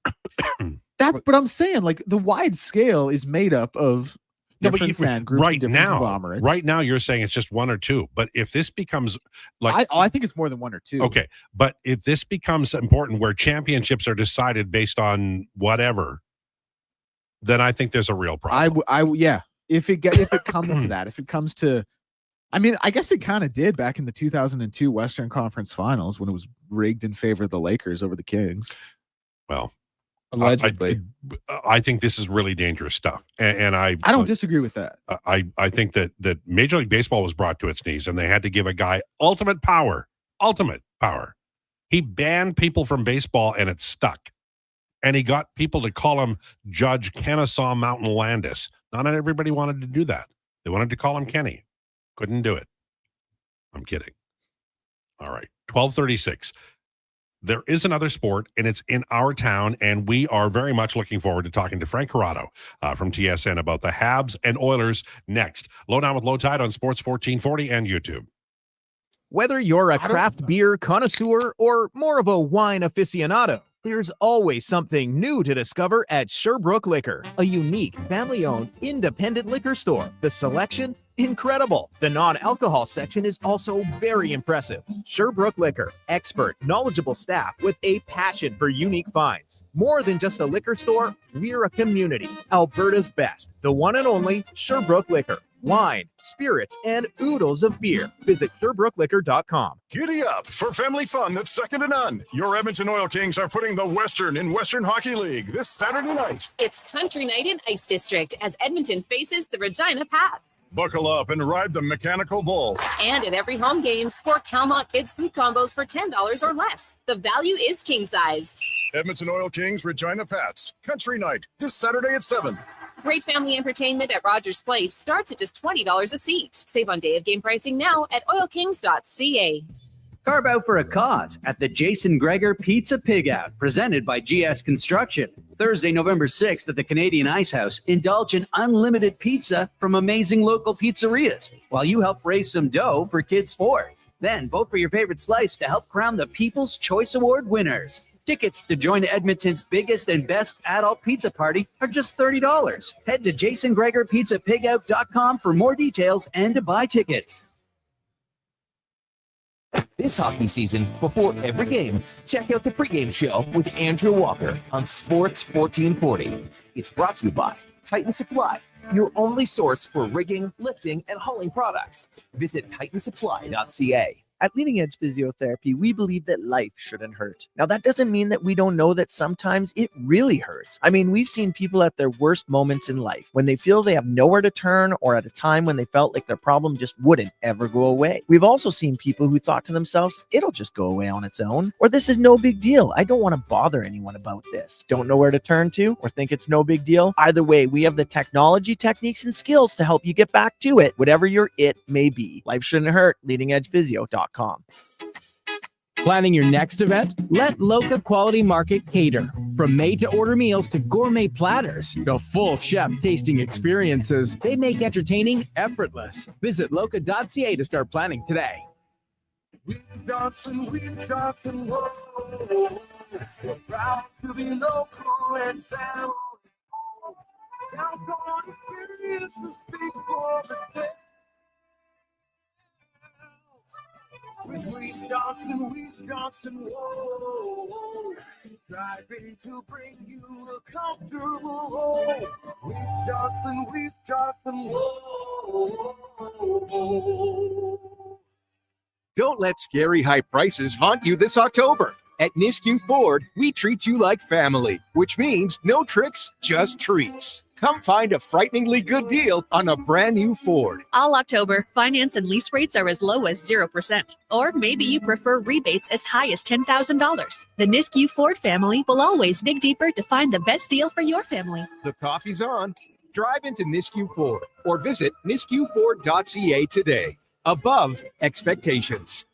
But I'm saying, like, the wide scale is made up of different fan groups, right now, you're saying it's just one or two. But if this becomes like, I think it's more than one or two. Okay, but if this becomes important, where championships are decided based on whatever, then I think there's a real problem. Yeah. If it comes to that, if it comes to, I mean, I guess it kind of did back in the 2002 Western Conference Finals when it was rigged in favor of the Lakers over the Kings. Well, allegedly, I think this is really dangerous stuff, and I don't disagree with that. I think that Major League Baseball was brought to its knees, and they had to give a guy ultimate power. He banned people from baseball, and it stuck. And he got people to call him Judge Kennesaw Mountain Landis. Not everybody wanted to do that. They wanted to call him Kenny. Couldn't do it. I'm kidding. All right. 12:36. There is another sport, and it's in our town, and we are very much looking forward to talking to Frank Corrado from TSN about the Habs and Oilers next. Lowdown with Lowetide on Sports 1440 and YouTube. Whether you're a craft beer connoisseur or more of a wine aficionado, there's always something new to discover at Sherbrooke Liquor, a unique, family-owned, independent liquor store. The selection? Incredible. The non-alcohol section is also very impressive. Sherbrooke Liquor, expert, knowledgeable staff with a passion for unique finds. More than just a liquor store, we're a community. Alberta's best, the one and only Sherbrooke Liquor. Wine, spirits, and oodles of beer. Visit SherbrookeLiquor.com. Giddy up for family fun that's second to none. Your Edmonton Oil Kings are putting the Western in Western Hockey League this Saturday night. It's Country Night in Ice District as Edmonton faces the Regina Pats. Buckle up and ride the mechanical bull. And at every home game, score Calmont Kids food combos for $10 or less. The value is king-sized. Edmonton Oil Kings, Regina Pats. Country Night this Saturday at 7. Great family entertainment at Rogers Place starts at just $20 a seat. Save on day of game pricing now at oilkings.ca. Carve out for a cause at the Jason Gregor Pizza Pig Out, presented by GS Construction. Thursday, November 6th at the Canadian Ice House, indulge in unlimited pizza from amazing local pizzerias while you help raise some dough for kids' sport. Then vote for your favorite slice to help crown the People's Choice Award winners. Tickets to join Edmonton's biggest and best adult pizza party are just $30. Head to jasongregorpizzapigout.com for more details and to buy tickets. This hockey season, before every game, check out the pregame show with Andrew Walker on Sports 1440. It's brought to you by Titan Supply, your only source for rigging, lifting, and hauling products. Visit titansupply.ca. At Leading Edge Physiotherapy, we believe that life shouldn't hurt. Now, that doesn't mean that we don't know that sometimes it really hurts. I mean, we've seen people at their worst moments in life, when they feel they have nowhere to turn, or at a time when they felt like their problem just wouldn't ever go away. We've also seen people who thought to themselves, it'll just go away on its own, or this is no big deal. I don't want to bother anyone about this. Don't know where to turn to, or think it's no big deal? Either way, we have the technology, techniques, and skills to help you get back to it, whatever your it may be. Life shouldn't hurt. LeadingEdgePhysio.com. Planning your next event? Let Loca Quality Market cater. From made-to-order meals to gourmet platters, to full chef tasting experiences, they make entertaining effortless. Visit loca.ca to start planning today. We've Johnson, whoa. We're proud to be local and family. Downtown experience to speak for the day. With Johnson, whoa. Striving to bring you a comfortable home. With Johnson, whoa. Don't let scary high prices haunt you this October. At Nisku Ford, we treat you like family, which means no tricks, just treats. Come find a frighteningly good deal on a brand new Ford. All October, finance and lease rates are as low as 0%. Or maybe you prefer rebates as high as $10,000. The Nisku Ford family will always dig deeper to find the best deal for your family. The coffee's on. Drive into Nisku Ford or visit niskuford.ca today. Above expectations.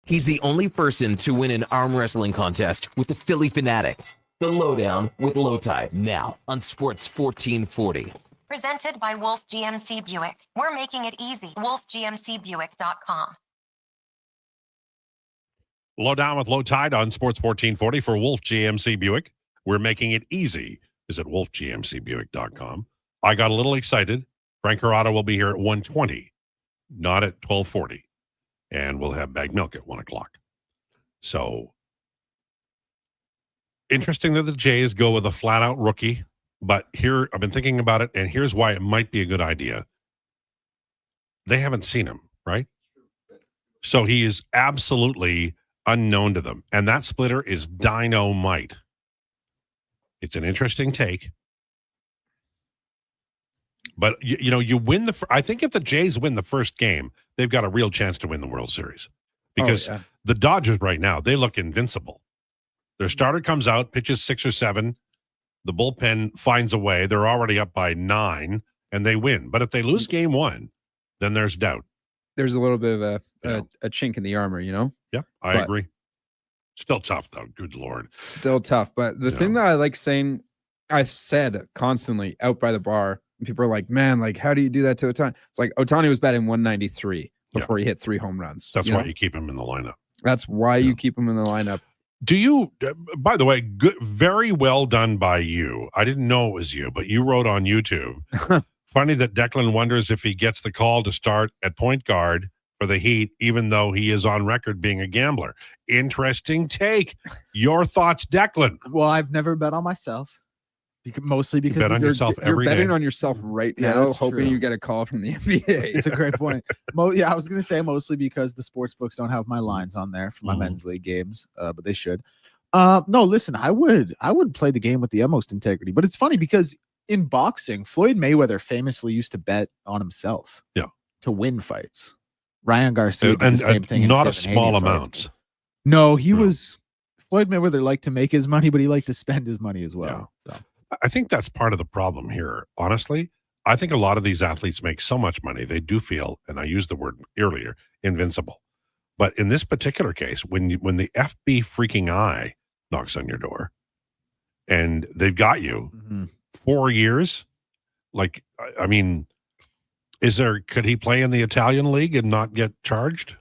He's the only person to win an arm wrestling contest with the Philly Fanatic. The Lowdown with Lowetide, now on Sports 1440. Presented by Wolf GMC Buick. We're making it easy. WolfGMCBuick.com. Lowdown with Lowetide on Sports 1440 for Wolf GMC Buick. We're making it easy. Visit WolfGMCBuick.com. I got a little excited. Frank Corrado will be here at 1:20, not at 12:40. And we'll have bagged milk at 1 o'clock. So, interesting that the Jays go with a flat-out rookie. But here, I've been thinking about it, and here's why it might be a good idea. They haven't seen him, right? So he is absolutely unknown to them. And that splitter is dynamite. It's an interesting take. But, you win I think if the Jays win the first game, they've got a real chance to win the World Series. Because the Dodgers right now, they look invincible. Their starter comes out, pitches 6 or 7. The bullpen finds a way. They're already up by 9, and they win. But if they lose game 1, then there's doubt. There's a little bit of a chink in the armor, Yeah, I agree. Still tough, though. Good Lord. Still tough. But the thing that I like saying, I said constantly out by the bar, and people are like, man, like, how do you do that to Ohtani? It's like Ohtani was batting 193 before he hit 3 home runs. That's why you keep him in the lineup. That's why you keep him in the lineup. Do you, by the way, good, very well done by you. I didn't know it was you, but you wrote on YouTube. Funny that Declan wonders if he gets the call to start at point guard for the Heat, even though he is on record being a gambler. Interesting take. Your thoughts, Declan? Well, I've never bet on myself. Mostly because you bet on yourself every day. You're betting on yourself right now, hoping you get a call from the NBA. It's a great point. I was going to say mostly because the sports books don't have my lines on there for my men's league games, but they should. No, listen, I would play the game with the utmost integrity, but it's funny because in boxing, Floyd Mayweather famously used to bet on himself to win fights. Ryan Garcia did the same thing. Not a small amount. No, he was Floyd Mayweather liked to make his money, but he liked to spend his money as well. Yeah. So. I think that's part of the problem here. Honestly, I think a lot of these athletes make so much money, they do feel, and I used the word earlier, invincible. But in this particular case, when the FB freaking I knocks on your door and they've got you 4 years, like, I mean, could he play in the Italian league and not get charged?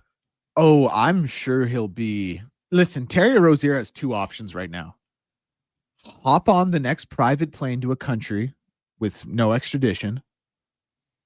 Oh, I'm sure he'll be. Listen, Terry Rozier has 2 options right now. Hop on the next private plane to a country with no extradition,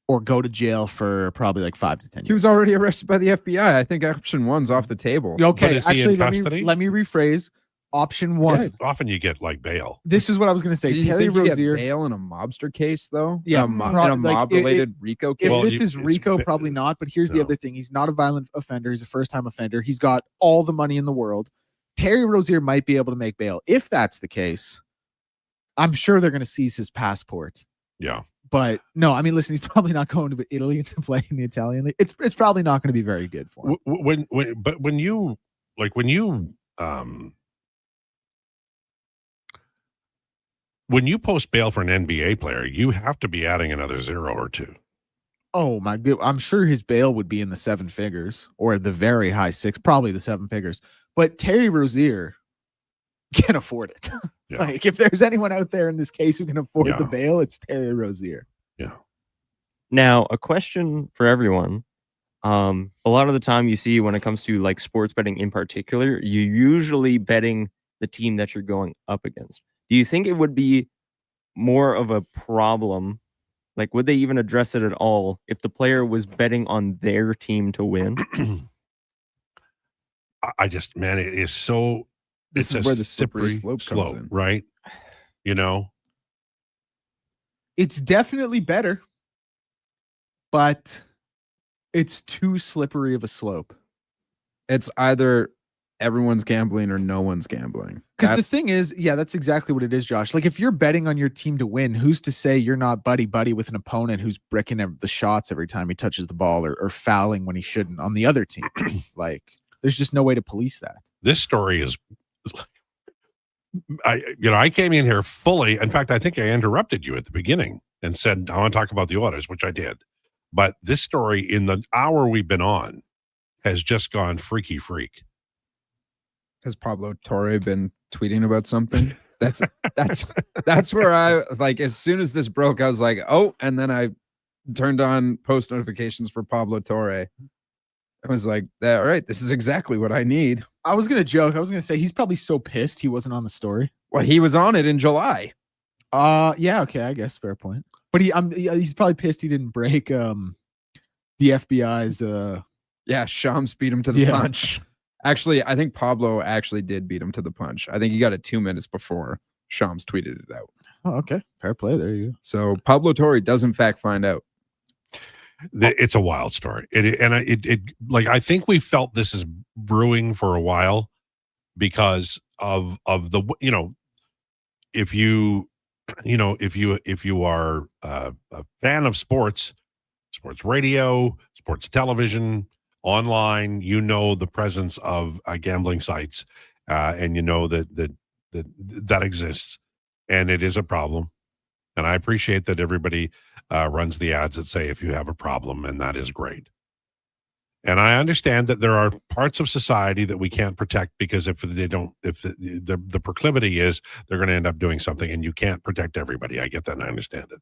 or go to jail for probably like 5 to 10 years. He was already arrested by the FBI. I think option 1's off the table. Okay, actually, let me rephrase. Option 1. Yeah, often you get like bail. This is what I was going to say. Did Terry you think Rozier get bail in a mobster case, though? Yeah, in a mob-related RICO case. If this is RICO, probably not. But here's the other thing: he's not a violent offender. He's a first-time offender. He's got all the money in the world. Terry Rozier might be able to make bail. If that's the case, I'm sure they're going to seize his passport. Yeah. But no, I mean, listen, he's probably not going to Italy to play in the Italian league. It's probably not going to be very good for him. When you when you post bail for an NBA player, you have to be adding another 0 or 2. Oh my god! I'm sure his bail would be in the 7 figures or the very high 6, probably the 7 figures. But Terry Rozier can afford it. Yeah. Like if there's anyone out there in this case who can afford Yeah. the bail, it's Terry Rozier. Yeah. Now, a question for everyone. A lot of the time you see when it comes to like sports betting in particular, you're usually betting the team that you're going up against. Do you think it would be more of a problem? Like, would they even address it at all if the player was betting on their team to win? I just, man, it is so. This is where the slippery slope comes in. right? You know, It's definitely better, but it's too slippery of a slope. It's either everyone's gambling or no one's gambling. Because the thing is, yeah, that's exactly what it is, Josh. Like if you're betting on your team to win, who's to say you're not buddy-buddy with an opponent who's bricking the shots every time he touches the ball or fouling when he shouldn't on the other team? Like there's just no way to police that. this story is. I came in here fully. In fact, I think I interrupted you at the beginning and said I want to talk about the orders, which I did. But this story, in the hour we've been on, has just gone freaky freak. Has Pablo Torre been tweeting about something? That's where I like. As soon as this broke, I was like, oh, and then I turned on post notifications for Pablo Torre. I was like, all right, this is exactly what I need. I was gonna joke. I was gonna say he's probably so pissed he wasn't on the story. Well, he was on it in July. Yeah, okay, I guess fair point. But he's probably pissed he didn't break the FBI's. Yeah, Shams beat him to the punch. Actually, I think Pablo actually did beat him to the punch. I think he got it 2 minutes before Shams tweeted it out. Oh, okay, fair play. There you go. So Pablo Torre does in fact find out. It's a wild story. I think we felt this is brewing for a while because of the, if you are a fan of sports radio, sports television, online, the presence of gambling sites, and that exists, and it is a problem. And I appreciate that everybody runs the ads that say if you have a problem, and that is great. And I understand that there are parts of society that we can't protect because if the proclivity is they're going to end up doing something, and you can't protect everybody. I get that and I understand it.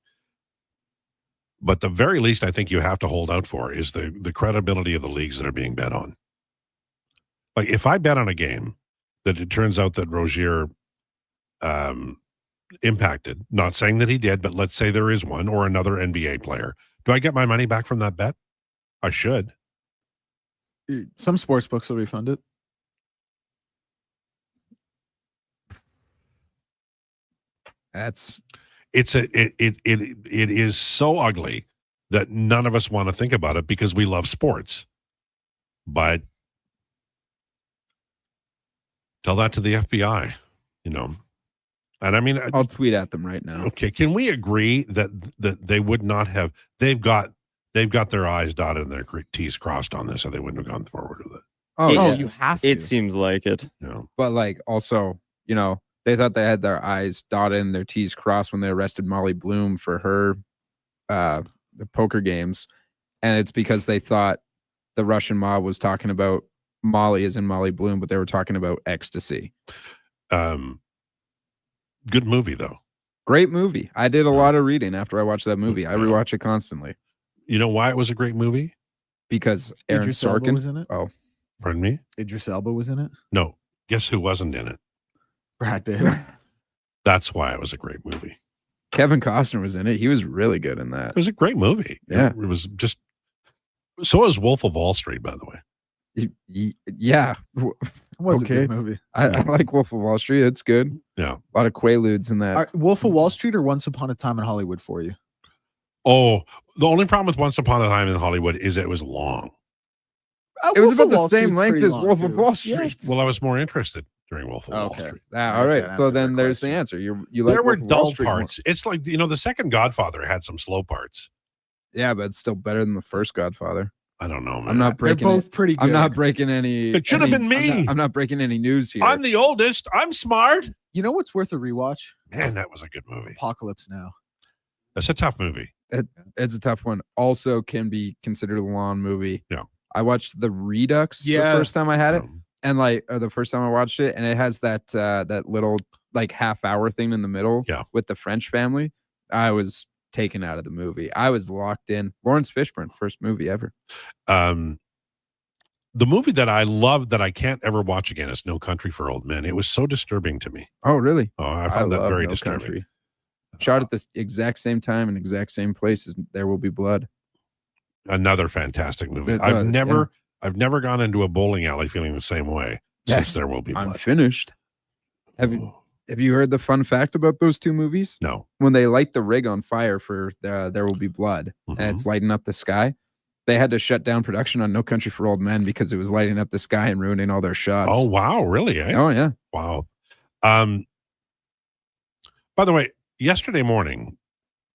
But the very least I think you have to hold out for is the credibility of the leagues that are being bet on. Like if I bet on a game that it turns out that Rozier impacted, not saying that he did, but let's say there is one or another NBA player, do I get my money back from that bet? I should. Some sports books will refund it. It is so ugly that none of us want to think about it because we love sports. But tell that to the FBI, And I mean, I'll tweet at them right now. Okay, can we agree that they would not have? They've got their I's dotted and their T's crossed on this, so they wouldn't have gone forward with it. Oh, Yeah. You have to. It seems like it. But like also, they thought they had their I's dotted and their T's crossed when they arrested Molly Bloom for her the poker games, and it's because they thought the Russian mob was talking about Molly as in Molly Bloom, but they were talking about ecstasy. Good movie though. Great movie. I did a lot of reading after I watched that movie. I rewatch it constantly. You know why it was a great movie? Because Aaron Idris Elba Sorkin was in it. Oh, pardon me? Idris Elba was in it. No. Guess who wasn't in it? Brad Pitt. That's why it was a great movie. Kevin Costner was in it. He was really good in that. It was a great movie. Yeah. It was just. So is Wolf of Wall Street, by the way. Yeah. It was a good movie. I like Wolf of Wall Street. It's good. Yeah. A lot of Quaaludes in that. All right, Wolf of Wall Street or Once Upon a Time in Hollywood for you? Oh, the only problem with Once Upon a Time in Hollywood is that it was long. It was Wolf about of the Wall same Street's length pretty as long, Wolf of too. Wall Street. Well, I was more interested during Wolf of Wall Street. All right. So then there's the answer. You like There were Wolf of Wall dull Street more. parts. It's like, the second Godfather had some slow parts. Yeah, but it's still better than the first Godfather. I don't know, man. I'm not breaking. They're both pretty good. I'm not breaking any. It should have been me. I'm not breaking any news here. I'm the oldest. I'm smart. You know what's worth a rewatch? Man, that was a good movie. Apocalypse Now. That's a tough movie. It's a tough one. Also, can be considered a long movie. Yeah. I watched The Redux the first time I had it, and the first time I watched it, and it has that little like half-hour thing in the middle. Yeah. With the French family, I was taken out of the movie. I was locked in. Lawrence Fishburne, first movie ever. The movie that I love that I can't ever watch again is No Country for Old Men. It was so disturbing to me. Oh, really? Oh, I found that love very No disturbing. Country. Shot at the exact same time and exact same place as There Will Be Blood. Another fantastic movie. It I've does, never gone into a bowling alley feeling the same way since There Will Be Blood. I'm finished. Have you heard the fun fact about those two movies? No. When they light the rig on fire for There Will Be Blood, and it's lighting up the sky, they had to shut down production on No Country for Old Men because it was lighting up the sky and ruining all their shots. Oh, wow. Really? Eh? Oh, yeah. Wow. By the way, yesterday morning,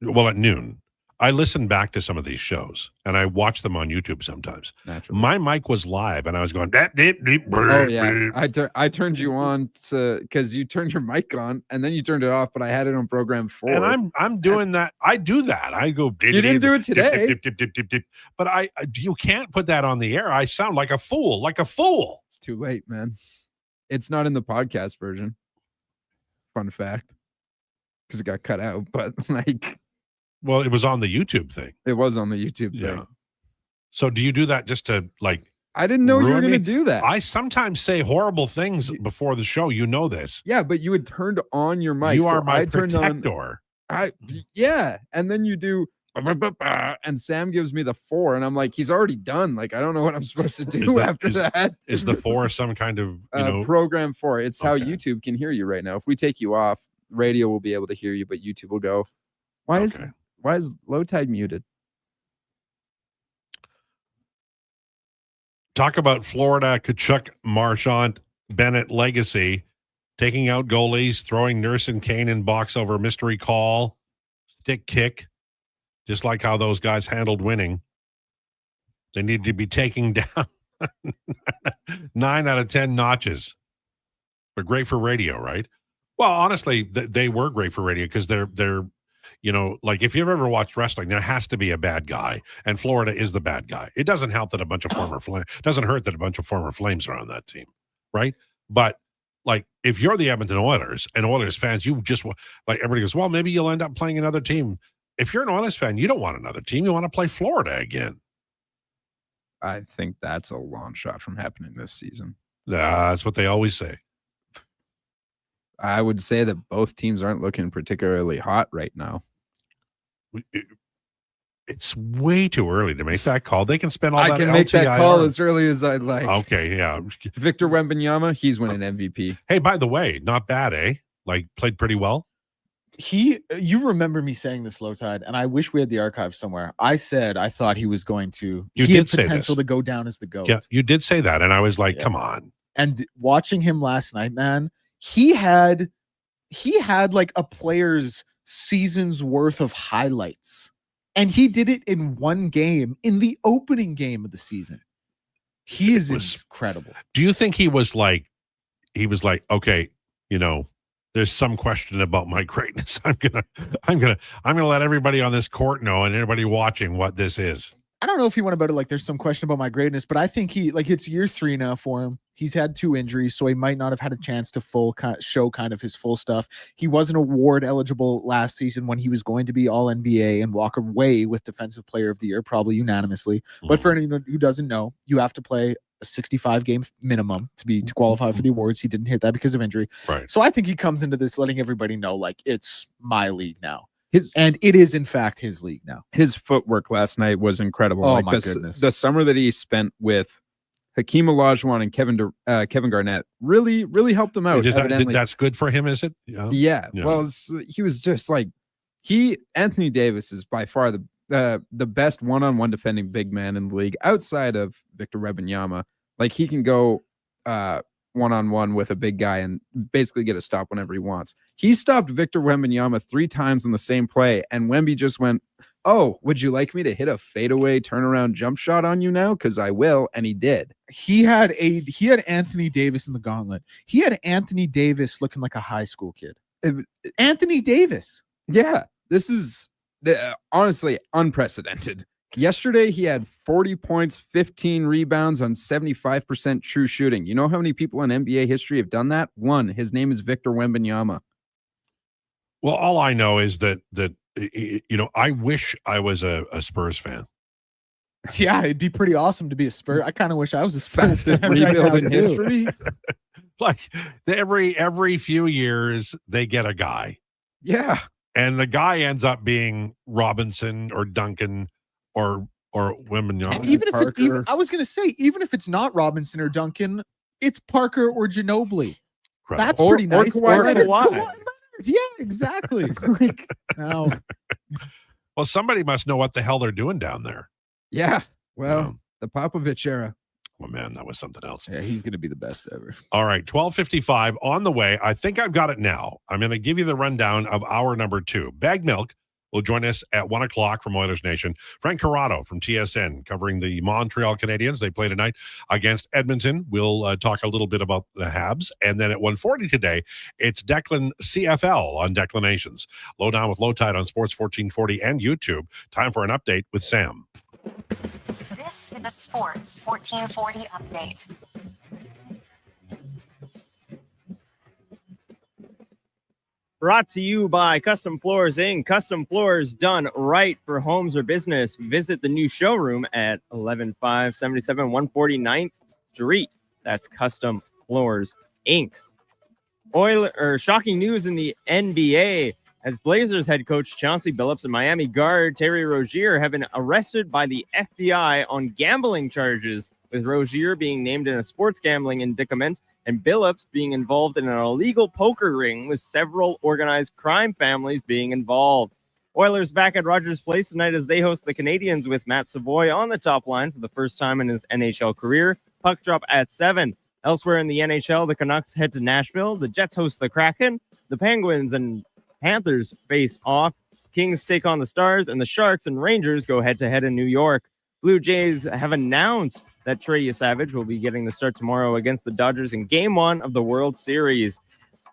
well, at noon, I listened back to some of these shows and I watch them on YouTube sometimes. Naturally. My mic was live and I was going, Oh yeah, I turned you on because you turned your mic on and then you turned it off, but I had it on program 4. and I'm doing that. I do that. I go. You didn't do it today. But you can't put that on the air. I sound like a fool. It's too late, man. It's not in the podcast version. Fun fact, because it got cut out. But like, well, it was on the YouTube thing. It was on the YouTube Yeah. thing. So do you do that just to like? I didn't know you were ruin going to me? do that. I sometimes say horrible things before the show. You know this. Yeah, but you had turned on your mic. You are so my I turned on- protector. Yeah, and then you do, and Sam gives me the 4, and I'm like, he's already done. Like, I don't know what I'm supposed to do after that. Is the 4 some kind of program 4? It's how Okay. YouTube can hear you right now. If we take you off, radio will be able to hear you, but YouTube will go, why is Lowetide muted? Talk about Florida, Kachuk, Marchant, Bennett legacy, taking out goalies, throwing Nurse and Kane in box over mystery call, stick kick, just like how those guys handled winning. They need to be taking down 9 out of 10 notches. But great for radio, right? Well, honestly, they were great for radio because they're you know, like if you've ever watched wrestling, there has to be a bad guy, and Florida is the bad guy. It doesn't help that a bunch of former Flames, doesn't hurt that a bunch of former Flames are on that team, right? But like if you're the Edmonton Oilers and Oilers fans, you just like everybody goes, well, maybe you'll end up playing another team. If you're an Oilers fan, you don't want another team. You want to play Florida again. I think that's a long shot from happening this season. That's what they always say. I would say that both teams aren't looking particularly hot right now. It's way too early to make that call. They can spend all that I can make that call LTIR. as early as I'd like. Okay, yeah. Victor Wembanyama, he's winning MVP. Hey, by the way, not bad, eh? Like played pretty well. You remember me saying this, Lowetide, and I wish we had the archive somewhere. I said I thought he was going to. You he did had say potential this. to go down as the GOAT. Yeah, you did say that, and I was like, come on. And watching him last night, man, he had like a player's season's worth of highlights, and he did it in one game, in the opening game of the season. He is incredible. Do you think he was like, okay, you know, there's some question about my greatness. I'm gonna let everybody on this court know and everybody watching what this is. I don't know if he went about it like there's some question about my greatness, but I think it's year 3 now for him. He's had 2 injuries, so he might not have had a chance to show kind of his full stuff. He wasn't award eligible last season when he was going to be all NBA and walk away with Defensive Player of the Year, probably unanimously. But for anyone who doesn't know, you have to play a 65 game minimum to qualify for the awards. He didn't hit that because of injury. Right. So I think he comes into this letting everybody know, like, it's my league now. And it is, in fact, his league now. His footwork last night was incredible. Oh, like my goodness. The summer that he spent with Hakeem Olajuwon and Kevin Garnett really helped him out. That's good for him, is it? Yeah. Well, he was just like Anthony Davis is by far the best one-on-one defending big man in the league outside of Victor Wembanyama. Like he can go one-on-one with a big guy and basically get a stop whenever he wants. He stopped Victor Wembanyama 3 times in the same play, and Wemby just went, oh, would you like me to hit a fadeaway turnaround jump shot on you now? Because I will. And he did. He had Anthony Davis in the gauntlet. He had Anthony Davis looking like a high school kid. Anthony Davis. Yeah, this is honestly unprecedented. Yesterday, he had 40 points, 15 rebounds on 75% true shooting. You know how many people in NBA history have done that? One. His name is Victor Wembanyama. Well, all I know is that I wish I was a Spurs fan. Yeah, it'd be pretty awesome to be a Spurs. I kind of wish I was a Spurs fan. Rebuild in history. Like every few years, they get a guy. Yeah. And the guy ends up being Robinson or Duncan or Wembanyama. Even I was going to say, even if it's not Robinson or Duncan, it's Parker or Ginobili. Right. That's pretty nice. Kawhi. Yeah, exactly. Like, no. Well, somebody must know what the hell they're doing down there. Yeah. Well, the Popovich era. Well, man, that was something else. Yeah, he's going to be the best ever. All right, 12:55 on the way. I think I've got it now. I'm going to give you the rundown of hour number 2. Bag Milk will join us at 1 o'clock from Oilers Nation. Frank Corrado from TSN covering the Montreal Canadiens. They play tonight against Edmonton. We'll talk a little bit about the Habs. And then at 1:40 today, it's Declan CFL on Declinations. Lowdown with Lowetide on Sports 1440 and YouTube. Time for an update with Sam. This is a Sports 1440 update. Brought to you by Custom Floors Inc. Custom Floors done right for homes or business. Visit the new showroom at 11577 149th Street. That's Custom Floors Inc. Shocking news in the NBA as Blazers head coach Chauncey Billups and Miami guard Terry Rozier have been arrested by the FBI on gambling charges, with Rozier being named in a sports gambling indictment and Billups being involved in an illegal poker ring with several organized crime families being involved. Oilers back at Rogers Place tonight as they host the Canadiens with Matt Savoie on the top line for the first time in his NHL career. Puck drop at 7. Elsewhere in the NHL, the Canucks head to Nashville. The Jets host the Kraken. The Penguins and Panthers face off. Kings take on the Stars, and the Sharks and Rangers go head-to-head in New York. Blue Jays have announced that Trey Savage will be getting the start tomorrow against the Dodgers in Game 1 of the World Series.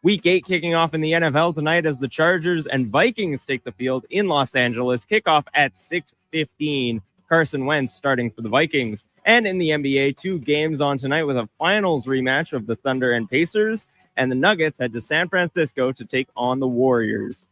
Week 8 kicking off in the NFL tonight as the Chargers and Vikings take the field in Los Angeles. Kickoff at 6:15. Carson Wentz starting for the Vikings. And in the NBA, 2 games on tonight with a finals rematch of the Thunder and Pacers. And the Nuggets head to San Francisco to take on the Warriors.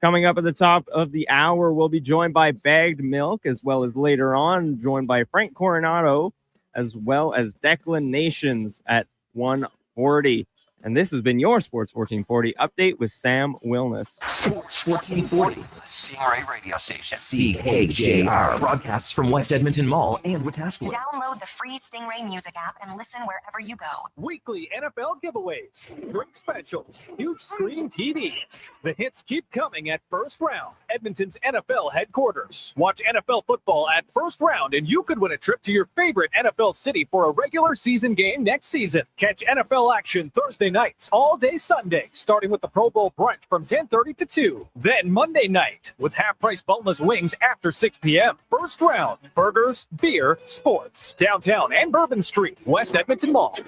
Coming up at the top of the hour, we'll be joined by Bagged Milk, as well as later on joined by Frank Coronado, as well as Declan Nations at 1:40. And this has been your Sports 1440 update with Sam Wilness. Sports 1440, Stingray Radio Station. CHJR broadcasts from West Edmonton Mall and Wetaskiwin. Download the free Stingray music app and listen wherever you go. Weekly NFL giveaways, drink specials, huge screen TVs. The hits keep coming at First Round, Edmonton's NFL headquarters. Watch NFL football at First Round, and you could win a trip to your favorite NFL city for a regular season game next season. Catch NFL action Thursday nights, all day Sunday, starting with the Pro Bowl brunch from 10:30 to 2. Then Monday night with half-price boneless wings after 6 p.m. First Round, burgers, beer, sports. Downtown and Bourbon Street, West Edmonton Mall.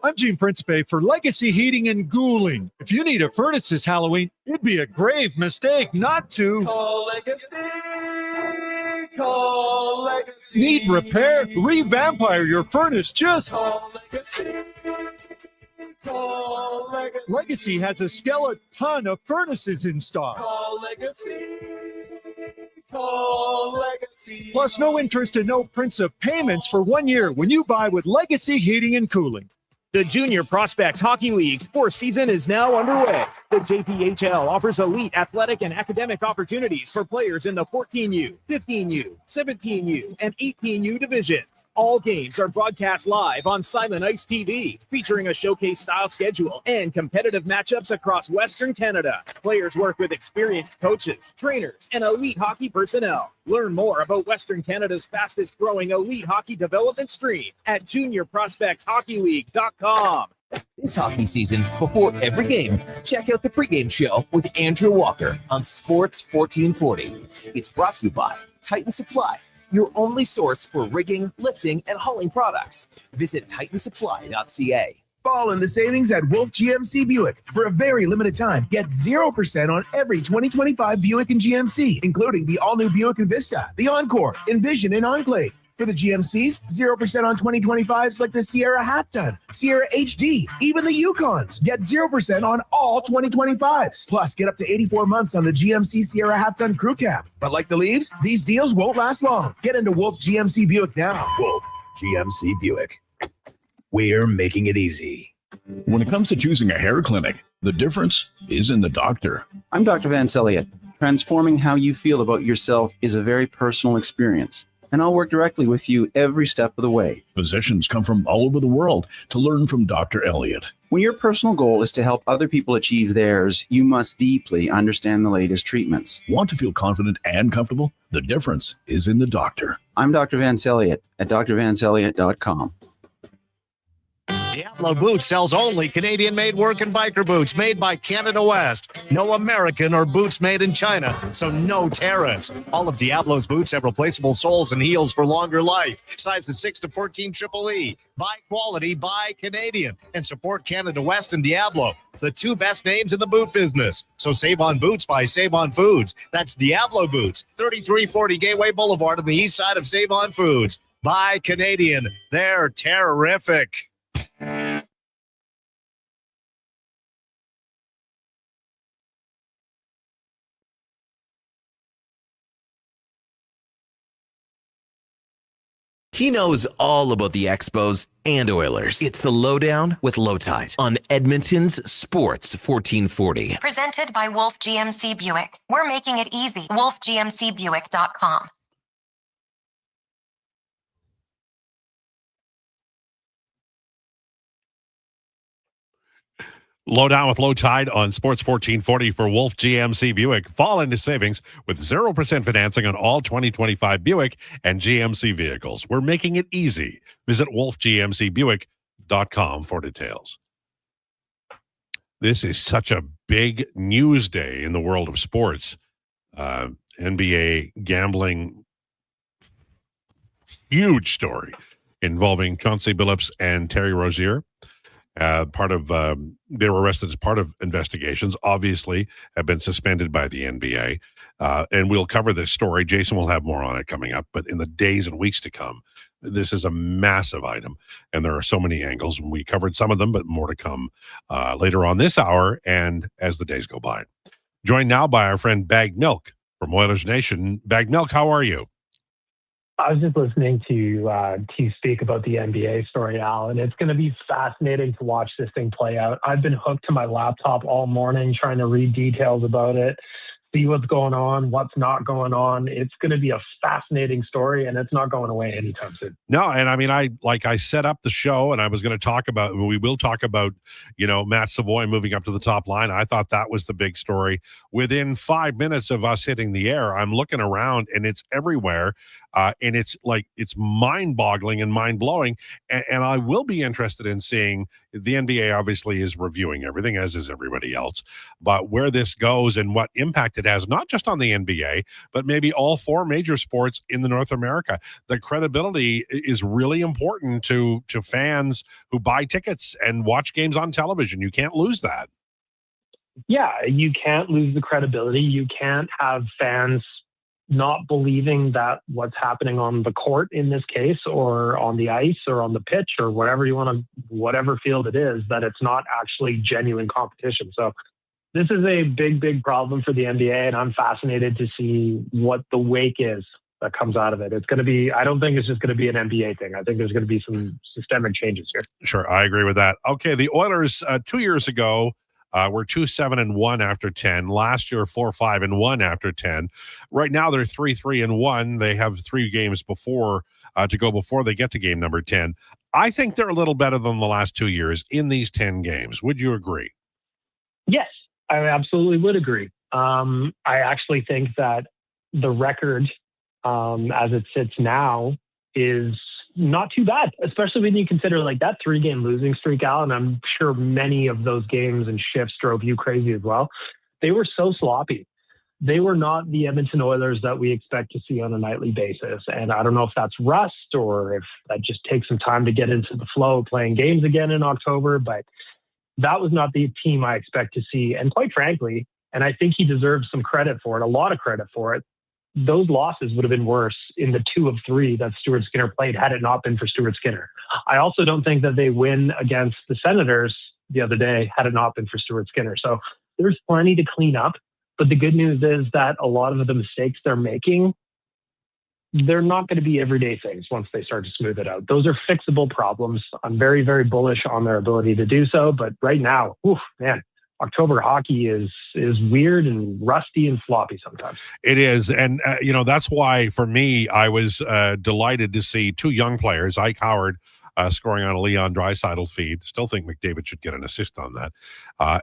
I'm Gene Principe for Legacy Heating and Cooling. If you need a furnace this Halloween, it'd be a grave mistake not to Call Legacy. Call Legacy. Need repair? Revampire your furnace. Just Call Legacy. Call Legacy. Legacy has a skeleton of furnaces in stock. Call Legacy. Call Legacy. Plus no interest and no prints of payments for 1 year when you buy with Legacy Heating and Cooling. The Junior Prospects Hockey League's fourth season is now underway. The JPHL offers elite athletic and academic opportunities for players in the 14U, 15U, 17U, and 18U divisions. All games are broadcast live on Silent Ice TV, featuring a showcase-style schedule and competitive matchups across Western Canada. Players work with experienced coaches, trainers, and elite hockey personnel. Learn more about Western Canada's fastest-growing elite hockey development stream at juniorprospectshockeyleague.com. This hockey season, before every game, check out the pregame show with Andrew Walker on Sports 1440. It's brought to you by Titan Supply, your only source for rigging, lifting, and hauling products. Visit titansupply.ca. Fall in the savings at Wolf GMC Buick. For a very limited time, get 0% on every 2025 Buick and GMC, including the all-new Buick Envista, the Encore, Envision, and Enclave. For the GMCs, 0% on 2025s like the Sierra Half-Ton, Sierra HD, even the Yukons. Get 0% on all 2025s. Plus, get up to 84 months on the GMC Sierra Half-Ton Crew Cab. But like the leaves, these deals won't last long. Get into Wolf GMC Buick now. Wolf GMC Buick. We're making it easy. When it comes to choosing a hair clinic, the difference is in the doctor. I'm Dr. Vance Elliott. Transforming how you feel about yourself is a very personal experience, and I'll work directly with you every step of the way. Physicians come from all over the world to learn from Dr. Elliott. When your personal goal is to help other people achieve theirs, you must deeply understand the latest treatments. Want to feel confident and comfortable? The difference is in the doctor. I'm Dr. Vance Elliott at drvanceelliott.com. Diablo Boots sells only Canadian-made work and biker boots made by Canada West. No American or boots made in China, so no tariffs. All of Diablo's boots have replaceable soles and heels for longer life. Sizes 6 to 14 Triple E. Buy quality, buy Canadian. And support Canada West and Diablo, the two best names in the boot business. So save on boots by Save On Foods. That's Diablo Boots, 3340 Gateway Boulevard on the east side of Save On Foods. Buy Canadian. They're terrific. He knows all about the Expos and Oilers. It's the Lowdown with Lowetide on Edmonton's Sports 1440. Presented by Wolf GMC Buick. We're making it easy. WolfGMCBuick.com. Lowdown with Lowetide on Sports 1440 for Wolf GMC Buick. Fall into savings with 0% financing on all 2025 Buick and GMC vehicles. We're making it easy. Visit wolfgmcbuick.com for details. This is such a big news day in the world of sports. NBA gambling, huge story involving Chauncey Billups and Terry Rozier. They were arrested as part of investigations, obviously have been suspended by the NBA. And we'll cover this story. Jason will have more on it coming up, but in the days and weeks to come, this is a massive item and there are so many angles. We covered some of them, but more to come later on this hour and as the days go by. Joined now by our friend Bagged Milk from Oilers Nation. Bagged Milk, how are you? I was just listening to you speak about the NBA story, Al, and it's going to be fascinating to watch this thing play out. I've been hooked to my laptop all morning trying to read details about it, see what's going on, what's not going on. It's going to be a fascinating story, and it's not going away anytime soon. No, and I mean, I set up the show, and I was going to talk about, we will talk about, Matt Savoie moving up to the top line. I thought that was the big story. Within 5 minutes of us hitting the air, I'm looking around, and it's everywhere. And it's mind-boggling and mind-blowing. And I will be interested in seeing, the NBA obviously is reviewing everything, as is everybody else, but where this goes and what impact it has, not just on the NBA, but maybe all four major sports in the North America. The credibility is really important to fans who buy tickets and watch games on television. You can't lose that. Yeah, you can't lose the credibility. You can't have fans not believing that what's happening on the court in this case, or on the ice, or on the pitch, or whatever field it is, that it's not actually genuine competition. So this is a big, big problem for the NBA, and I'm fascinated to see what the wake is that comes out of it. It's going to be, I don't think it's just going to be an NBA thing. I think there's going to be some systemic changes here. Sure, I agree with that. Okay, the Oilers 2 years ago, were 2-7-1 after 10. Last year, 4-5-1 after 10. Right now, they're 3-3-1. They have 3 games before to go before they get to game number 10. I think they're a little better than the last 2 years in these 10 games. Would you agree? Yes, I absolutely would agree. I actually think that the record, as it sits now, is not too bad, especially when you consider like that 3-game losing streak, Al, and I'm sure many of those games and shifts drove you crazy as well. They were so sloppy. They were not the Edmonton Oilers that we expect to see on a nightly basis. And I don't know if that's rust or if that just takes some time to get into the flow of playing games again in October, but that was not the team I expect to see. And quite frankly, and I think he deserves some credit for it, a lot of credit for it, those losses would have been worse in the 2 of 3 that Stuart Skinner played had it not been for Stuart Skinner. I also don't think that they win against the Senators the other day had it not been for Stuart Skinner. So there's plenty to clean up. But the good news is that a lot of the mistakes they're making, they're not going to be everyday things once they start to smooth it out. Those are fixable problems. I'm very, very bullish on their ability to do so. But right now, man, October hockey is weird and rusty and floppy sometimes. It is. And, that's why for me, I was delighted to see 2 young players, Ike Howard scoring on a Leon Draisaitl feed. Still think McDavid should get an assist on that.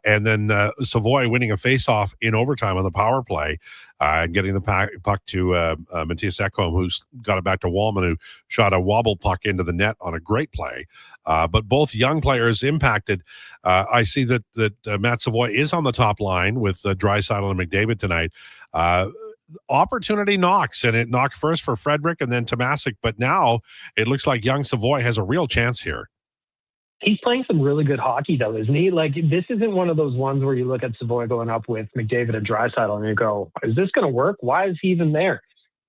And then Savoie winning a faceoff in overtime on the power play and getting the puck to Matthias Ekholm, who's got it back to Wallman, who shot a wobble puck into the net on a great play. But both young players impacted. I see that Matt Savoie is on the top line with Draisaitl and McDavid tonight. Opportunity knocks, and it knocked first for Frederick and then Tomasic, but now it looks like young Savoie has a real chance here. He's playing some really good hockey, though, isn't he? Like, this isn't one of those ones where you look at Savoie going up with McDavid and Draisaitl and you go, is this going to work? Why is he even there?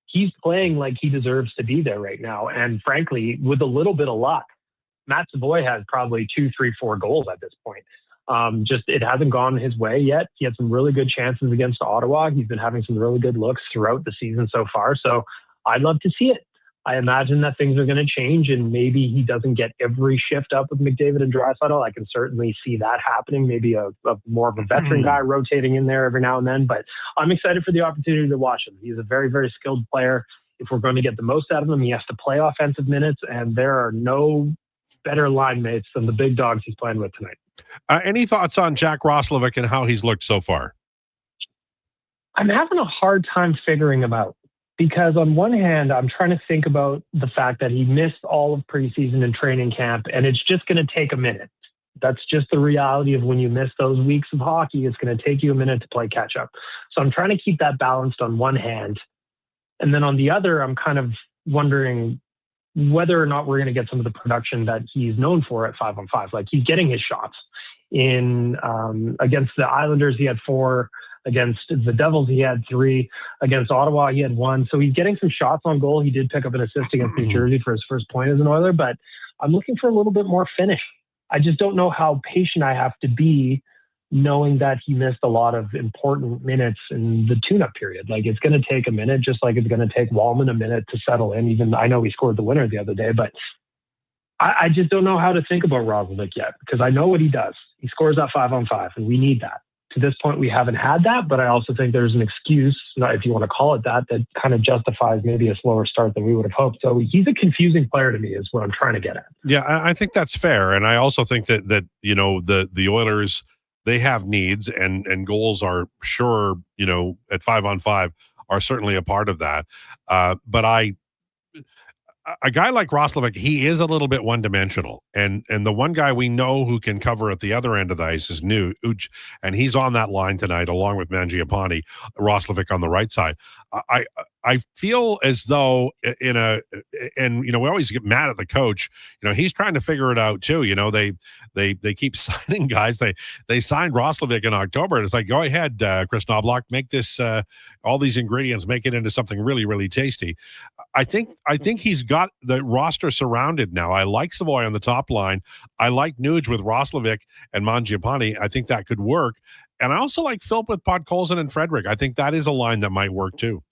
He's playing like he deserves to be there right now. And frankly, with a little bit of luck, Matt Savoie has probably 2, 3, 4 goals at this point. Just it hasn't gone his way yet. He had some really good chances against Ottawa. He's been having some really good looks throughout the season so far. So I'd love to see it. I imagine that things are going to change and maybe he doesn't get every shift up with McDavid and Draisaitl. I can certainly see that happening. Maybe a more of a veteran guy rotating in there every now and then, but I'm excited for the opportunity to watch him. He's a very, very skilled player. If we're going to get the most out of him, he has to play offensive minutes, and there are no better line mates than the big dogs he's playing with tonight. Any thoughts on Jack Roslovic and how he's looked so far? I'm having a hard time figuring him out because on one hand, I'm trying to think about the fact that he missed all of preseason and training camp, and it's just going to take a minute. That's just the reality of when you miss those weeks of hockey. It's going to take you a minute to play catch up. So I'm trying to keep that balanced on one hand. And then on the other, I'm kind of wondering whether or not we're going to get some of the production that he's known for at 5-on-5. Like, he's getting his shots in against the Islanders. He had 4 against the Devils. He had 3 against Ottawa. He had 1. So he's getting some shots on goal. He did pick up an assist against New Jersey for his first point as an Oiler, but I'm looking for a little bit more finish. I just don't know how patient I have to be knowing that he missed a lot of important minutes in the tune-up period. Like, it's going to take a minute, just like it's going to take Wallman a minute to settle in. Even I know he scored the winner the other day, but I just don't know how to think about Roslovic yet, because I know what he does. He scores that 5-on-5, and we need that. To this point, we haven't had that, but I also think there's an excuse, if you want to call it that kind of justifies maybe a slower start than we would have hoped. So he's a confusing player to me is what I'm trying to get at. Yeah, I think that's fair. And I also think that the Oilers, they have needs and goals are sure, at 5-on-5 are certainly a part of that. But a guy like Roslovic, he is a little bit one-dimensional. And the one guy we know who can cover at the other end of the ice is Nuge, and he's on that line tonight along with Mangiapane, Roslovic on the right side. I feel as though we always get mad at the coach. He's trying to figure it out too. They keep signing guys. They signed Roslovic in October, and it's like, go ahead, Chris Knobloch, make this all these ingredients, make it into something really, really tasty. I think he's got the roster surrounded now. I like Savoie on the top line. I like Nuge with Roslovic and Mangiapane. I think that could work. And I also like Philp with Podkolzin and Frederick. I think that is a line that might work too.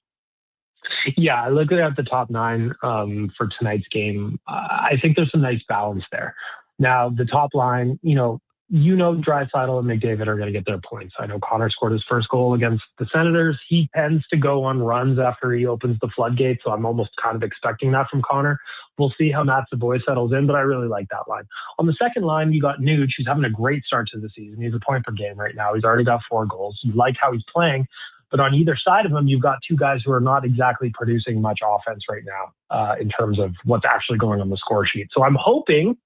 Yeah, I look at the top 9 for tonight's game. I think there's some nice balance there. Now, the top line, Draisaitl and McDavid are going to get their points. I know Connor scored his first goal against the Senators. He tends to go on runs after he opens the floodgate, so I'm almost kind of expecting that from Connor. We'll see how Matt Savoie settles in, but I really like that line. On the second line, you got Nuge, who's having a great start to the season. He's a point per game right now. He's already got 4 goals. You like how he's playing. But on either side of them, you've got two guys who are not exactly producing much offense right now in terms of what's actually going on the score sheet. So I'm hoping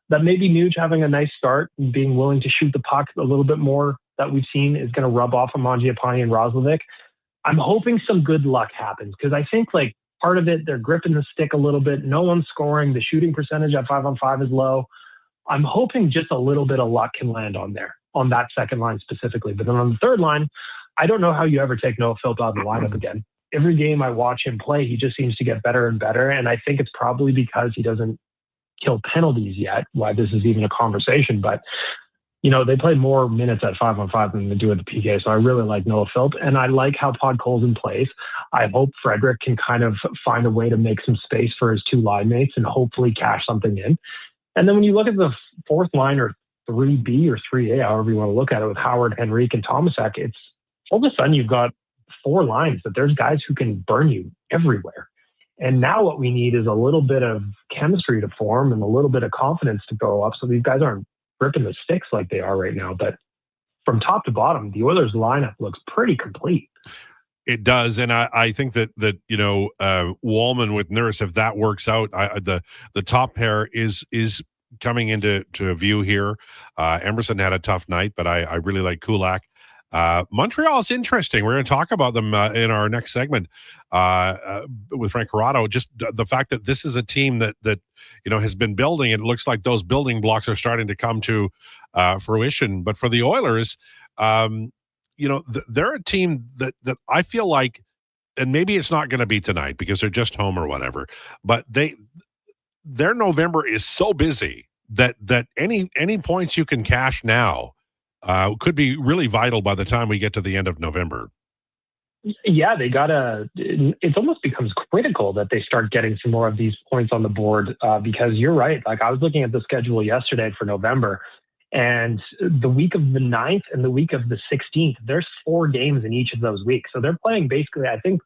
that maybe Nuge having a nice start and being willing to shoot the puck a little bit more that we've seen is going to rub off on Mangiapane and Roslovic. I'm hoping some good luck happens because I think like part of it, they're gripping the stick a little bit. No one's scoring. The shooting percentage at 5-on-5 is low. I'm hoping just a little bit of luck can land on there, on that second line specifically. But then on the third line, I don't know how you ever take Noah Philp out of the lineup again. Every game I watch him play, he just seems to get better and better. And I think it's probably because he doesn't kill penalties yet, why this is even a conversation. But, you know, they play more minutes at 5-on-5 than they do at the PK. So I really like Noah Philp. And I like how Podkolzin plays. I hope Frederick can kind of find a way to make some space for his two line mates and hopefully cash something in. And then when you look at the fourth line or 3B or 3A, however you want to look at it, with Howard, Henrique, and Tomasek, it's all of a sudden you've got four lines that there's guys who can burn you everywhere. And now what we need is a little bit of chemistry to form and a little bit of confidence to go up so these guys aren't gripping the sticks like they are right now. But from top to bottom, the Oilers lineup looks pretty complete. It does, and I think that you know, Wallman with Nurse, if that works out, the top pair is coming into view here. Emerson had a tough night, but I really like Kulak. Montreal is interesting. We're going to talk about them in our next segment with Frank Corrado. Just the fact that this is a team that you know has been building, and it looks like those building blocks are starting to come to fruition. But for the Oilers, you know, they're a team that I feel like, and maybe it's not going to be tonight because they're just home or whatever, but their November is so busy that any points you can cash now could be really vital by the time we get to the end of November. Yeah, it almost becomes critical that they start getting some more of these points on the board because you're right. Like I was looking at the schedule yesterday for November, and the week of the 9th and the week of the 16th, there's 4 games in each of those weeks. So they're playing basically, I think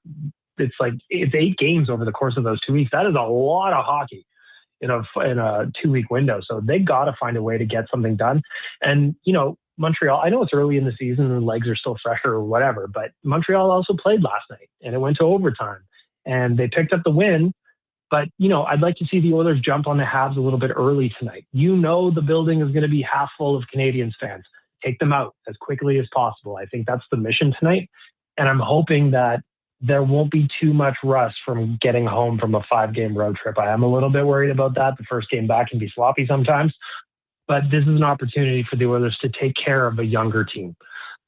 it's 8 games over the course of those 2 weeks. That is a lot of hockey in a 2-week window. So they got to find a way to get something done. And, you know, Montreal, I know it's early in the season and the legs are still fresher or whatever, but Montreal also played last night and it went to overtime and they picked up the win. But, you know, I'd like to see the Oilers jump on the Habs a little bit early tonight. You know, the building is going to be half full of Canadiens fans. Take them out as quickly as possible. I think that's the mission tonight. And I'm hoping that there won't be too much rust from getting home from a 5-game road trip. I am a little bit worried about that. The first game back can be sloppy sometimes. But this is an opportunity for the Oilers to take care of a younger team.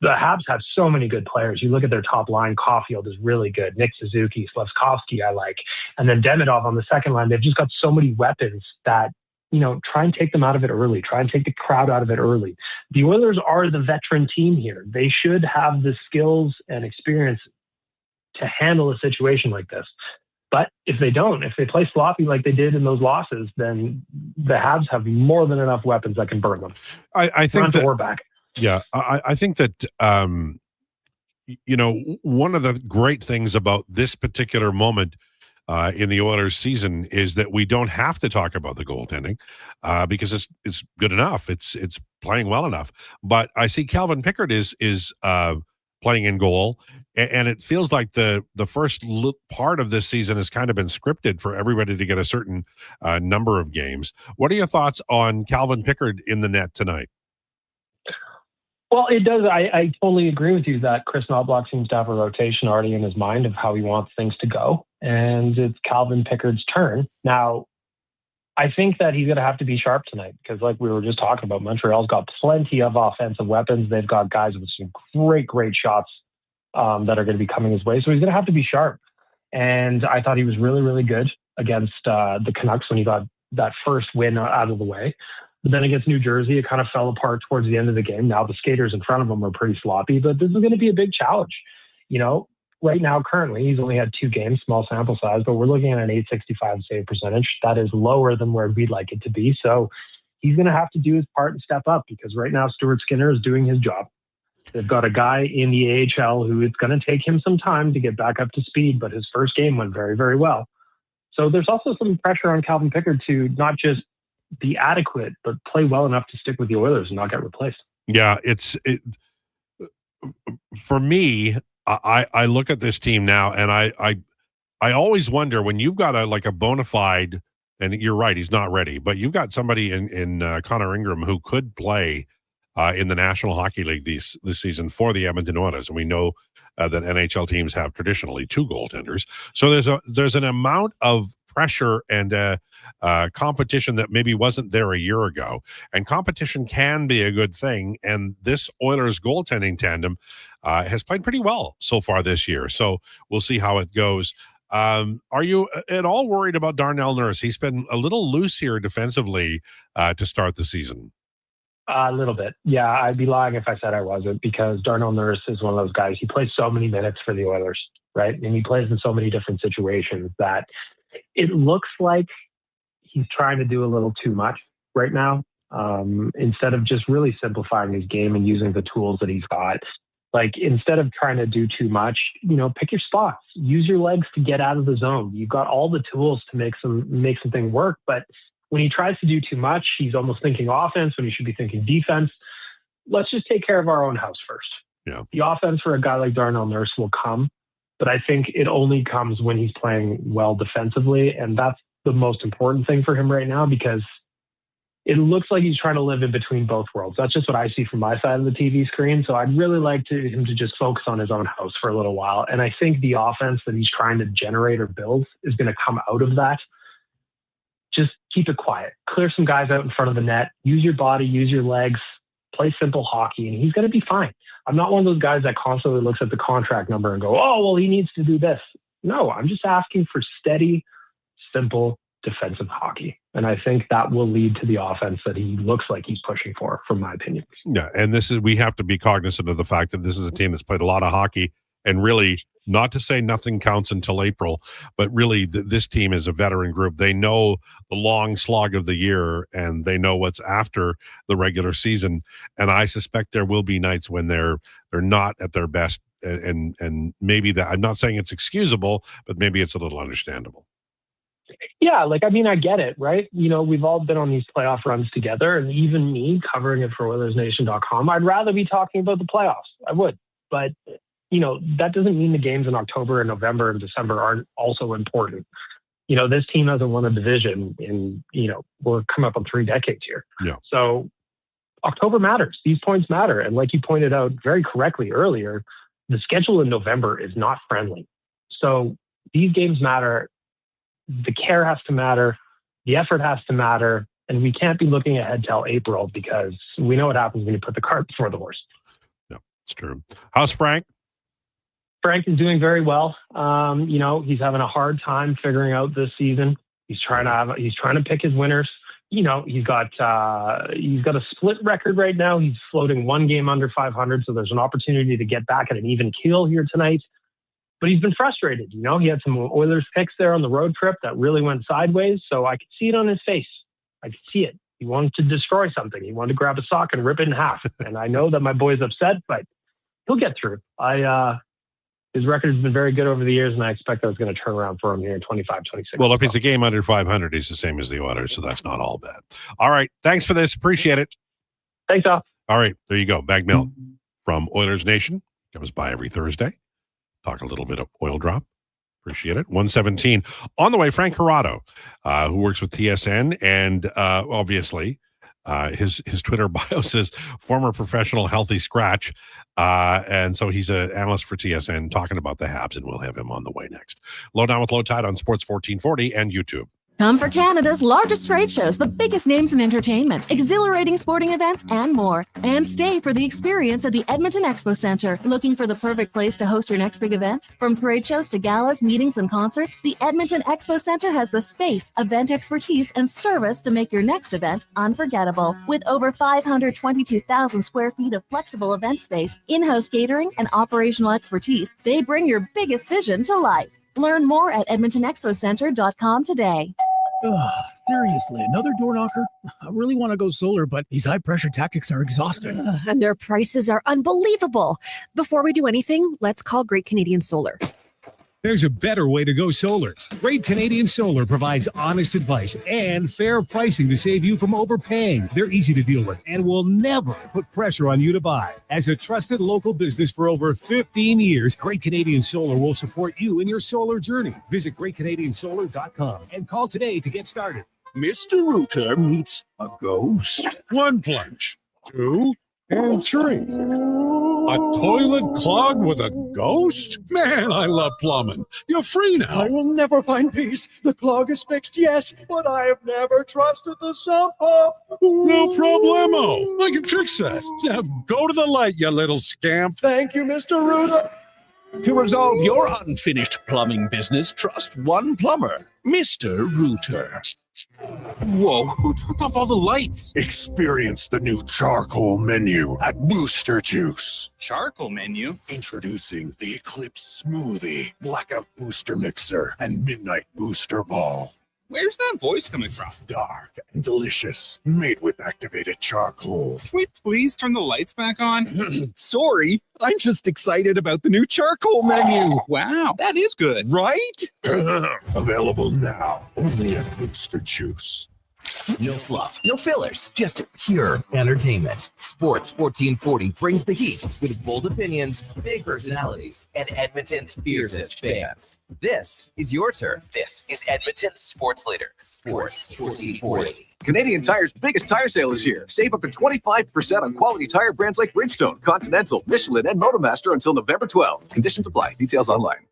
The Habs have so many good players. You look at their top line, Caulfield is really good. Nick Suzuki, Slafkovsky I like. And then Demidov on the second line. They've just got so many weapons that, you know, try and take them out of it early. Try and take the crowd out of it early. The Oilers are the veteran team here. They should have the skills and experience to handle a situation like this. But if they don't, if they play sloppy like they did in those losses, then the Habs have more than enough weapons that can burn them. I think that, we're back. Yeah, I think that, you know, one of the great things about this particular moment in the Oilers season is that we don't have to talk about the goaltending because it's good enough. It's playing well enough. But I see Calvin Pickard is playing in goal, and it feels like the first part of this season has kind of been scripted for everybody to get a certain number of games. What are your thoughts on Calvin Pickard in the net tonight? Well, it does. I totally agree with you that Chris Knobloch seems to have a rotation already in his mind of how he wants things to go. And it's Calvin Pickard's turn. Now, I think that he's going to have to be sharp tonight because like we were just talking about, Montreal's got plenty of offensive weapons. They've got guys with some great shots that are going to be coming his way. So he's going to have to be sharp. And I thought he was really good against the Canucks when he got that first win out of the way. But then against New Jersey, it kind of fell apart towards the end of the game. Now the skaters in front of him are pretty sloppy, but this is going to be a big challenge. You know, right now, currently, he's only had 2 games, small sample size, but we're looking at an .865 save percentage. That is lower than where we'd like it to be. So he's going to have to do his part and step up because right now Stuart Skinner is doing his job. They've got a guy in the AHL who it's going to take him some time to get back up to speed, but his first game went very well. So there's also some pressure on Calvin Pickard to not just be adequate, but play well enough to stick with the Oilers and not get replaced. Yeah, for me, I look at this team now, and I always wonder when you've got a bona fide, and you're right, he's not ready, but you've got somebody in Connor Ingram who could play in the National Hockey League this season for the Edmonton Oilers, and we know that NHL teams have traditionally 2 goaltenders. So there's an amount of pressure and competition that maybe wasn't there a year ago, and competition can be a good thing. And this Oilers goaltending tandem has played pretty well so far this year. So we'll see how it goes. Are you at all worried about Darnell Nurse? He's been a little loose here defensively to start the season. A little bit. Yeah, I'd be lying if I said I wasn't, because Darnell Nurse is one of those guys. He plays so many minutes for the Oilers, right? And he plays in so many different situations that it looks like he's trying to do a little too much right now. Instead of just really simplifying his game and using the tools that he's got. Like, instead of trying to do too much, pick your spots. Use your legs to get out of the zone. You've got all the tools to make something work. But when he tries to do too much, he's almost thinking offense when he should be thinking defense. Let's just take care of our own house first. Yeah. The offense for a guy like Darnell Nurse will come, but I think it only comes when he's playing well defensively, and that's the most important thing for him right now, because it looks like he's trying to live in between both worlds. That's just what I see from my side of the TV screen. So I'd really like him to just focus on his own house for a little while. And I think the offense that he's trying to generate or build is going to come out of that. Just keep it quiet. Clear some guys out in front of the net. Use your body, use your legs, play simple hockey, and he's going to be fine. I'm not one of those guys that constantly looks at the contract number and go, oh, well, he needs to do this. No, I'm just asking for steady, simple defensive hockey. And I think that will lead to the offense that he looks like he's pushing for, from my opinion. Yeah, and we have to be cognizant of the fact that this is a team that's played a lot of hockey, and really, not to say nothing counts until April, but really this team is a veteran group. They know the long slog of the year, and they know what's after the regular season. And I suspect there will be nights when they're not at their best, and maybe that, I'm not saying it's excusable, but maybe it's a little understandable. Yeah, I get it, right? We've all been on these playoff runs together, and even me covering it for OilersNation.com, I'd rather be talking about the playoffs. I would. But, that doesn't mean the games in October and November and December aren't also important. This team hasn't won a division in, we're coming up on 3 decades here. Yeah. So October matters. These points matter. And like you pointed out very correctly earlier, the schedule in November is not friendly. So these games matter. The care has to matter. The effort has to matter. And we can't be looking ahead till April, because we know what happens when you put the cart before the horse. Yeah, it's true. How's Frank? Frank is doing very well. He's having a hard time figuring out this season. He's trying to pick his winners. He's got a split record right now. He's floating 1 game under 500. So there's an opportunity to get back at an even keel here tonight. But he's been frustrated. He had some Oilers picks there on the road trip that really went sideways. So I could see it on his face. I could see it. He wanted to destroy something. He wanted to grab a sock and rip it in half. And I know that my boy's upset, but he'll get through. His record has been very good over the years, and I expect that's going to turn around for him here in 25, 26. Well, if he's a game under 500, he's the same as the Oilers, so that's not all bad. All right. Thanks for this. Appreciate it. Thanks, Al. All right. There you go. Bag Mill from Oilers Nation. Comes by every Thursday. Talk a little bit of oil drop. Appreciate it. 117. On the way, Frank Corrado, who works with TSN, and obviously his Twitter bio says former professional healthy scratch. And so he's an analyst for TSN talking about the Habs, and we'll have him on the way next. Lowdown with Lowetide on Sports 1440 and YouTube. Come for Canada's largest trade shows, the biggest names in entertainment, exhilarating sporting events, and more. And stay for the experience at the Edmonton Expo Centre. Looking for the perfect place to host your next big event? From trade shows to galas, meetings, and concerts, the Edmonton Expo Centre has the space, event expertise, and service to make your next event unforgettable. With over 522,000 square feet of flexible event space, in-house catering, and operational expertise, they bring your biggest vision to life. Learn more at EdmontonExpoCenter.com today. Seriously, another door knocker? I really want to go solar, but these high-pressure tactics are exhausting. And their prices are unbelievable. Before we do anything, let's call Great Canadian Solar. There's a better way to go solar. Great Canadian Solar provides honest advice and fair pricing to save you from overpaying. They're easy to deal with and will never put pressure on you to buy. As a trusted local business for over 15 years, Great Canadian Solar will support you in your solar journey. Visit greatcanadiansolar.com and call today to get started. Mr. Rooter meets a ghost. One plunge, 2, and 3. A toilet clogged with a ghost? Man, I love plumbing. You're free now. I will never find peace. The clog is fixed, yes, but I have never trusted the sump pump. No problemo. I can fix that. Now go to the light, you little scamp. Thank you, Mr. Rooter. To resolve your unfinished plumbing business, trust one plumber, Mr. Rooter. Whoa, who turned off all the lights? Experience the new charcoal menu at Booster Juice. Charcoal menu? Introducing the Eclipse Smoothie, Blackout Booster Mixer, and Midnight Booster Ball. Where's that voice coming from? Dark and delicious, made with activated charcoal. Can we please turn the lights back on? Sorry, I'm just excited about the new charcoal menu. Wow, that is good. Right? Available now, only at Booster Juice. No fluff, no fillers, just pure entertainment. Sports 1440 brings the heat with bold opinions, big personalities, and Edmonton's fiercest fans. This is your turf. This is Edmonton's sports leader, Sports 1440. Canadian Tire's biggest tire sale is here. Save up to 25% on quality tire brands like Bridgestone, Continental, Michelin, and Motomaster until November 12th. Conditions apply. Details online.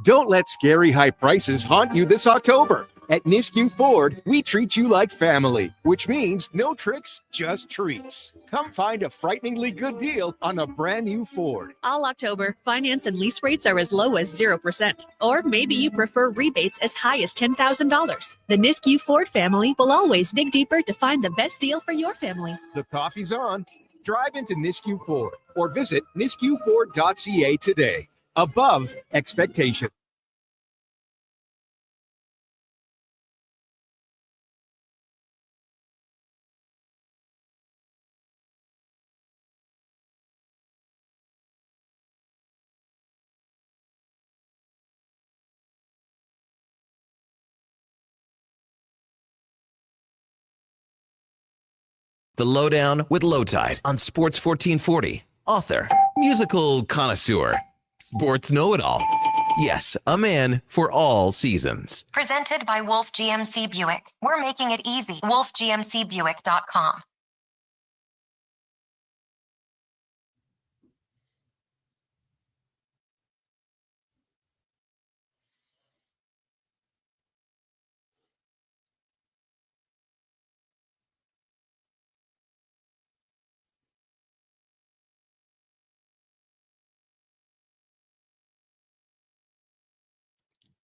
Don't let scary high prices haunt you this October. At Nisku Ford, we treat you like family, which means no tricks, just treats. Come find a frighteningly good deal on a brand new Ford. All October, finance and lease rates are as low as 0%. Or maybe you prefer rebates as high as $10,000. The Nisku Ford family will always dig deeper to find the best deal for your family. The coffee's on. Drive into Nisku Ford or visit niskuford.ca today. Above expectation. The Lowdown with Lowetide on Sports 1440. Author, musical connoisseur, sports know-it-all. Yes, a man for all seasons. Presented by Wolf GMC Buick. We're making it easy. WolfGMCBuick.com.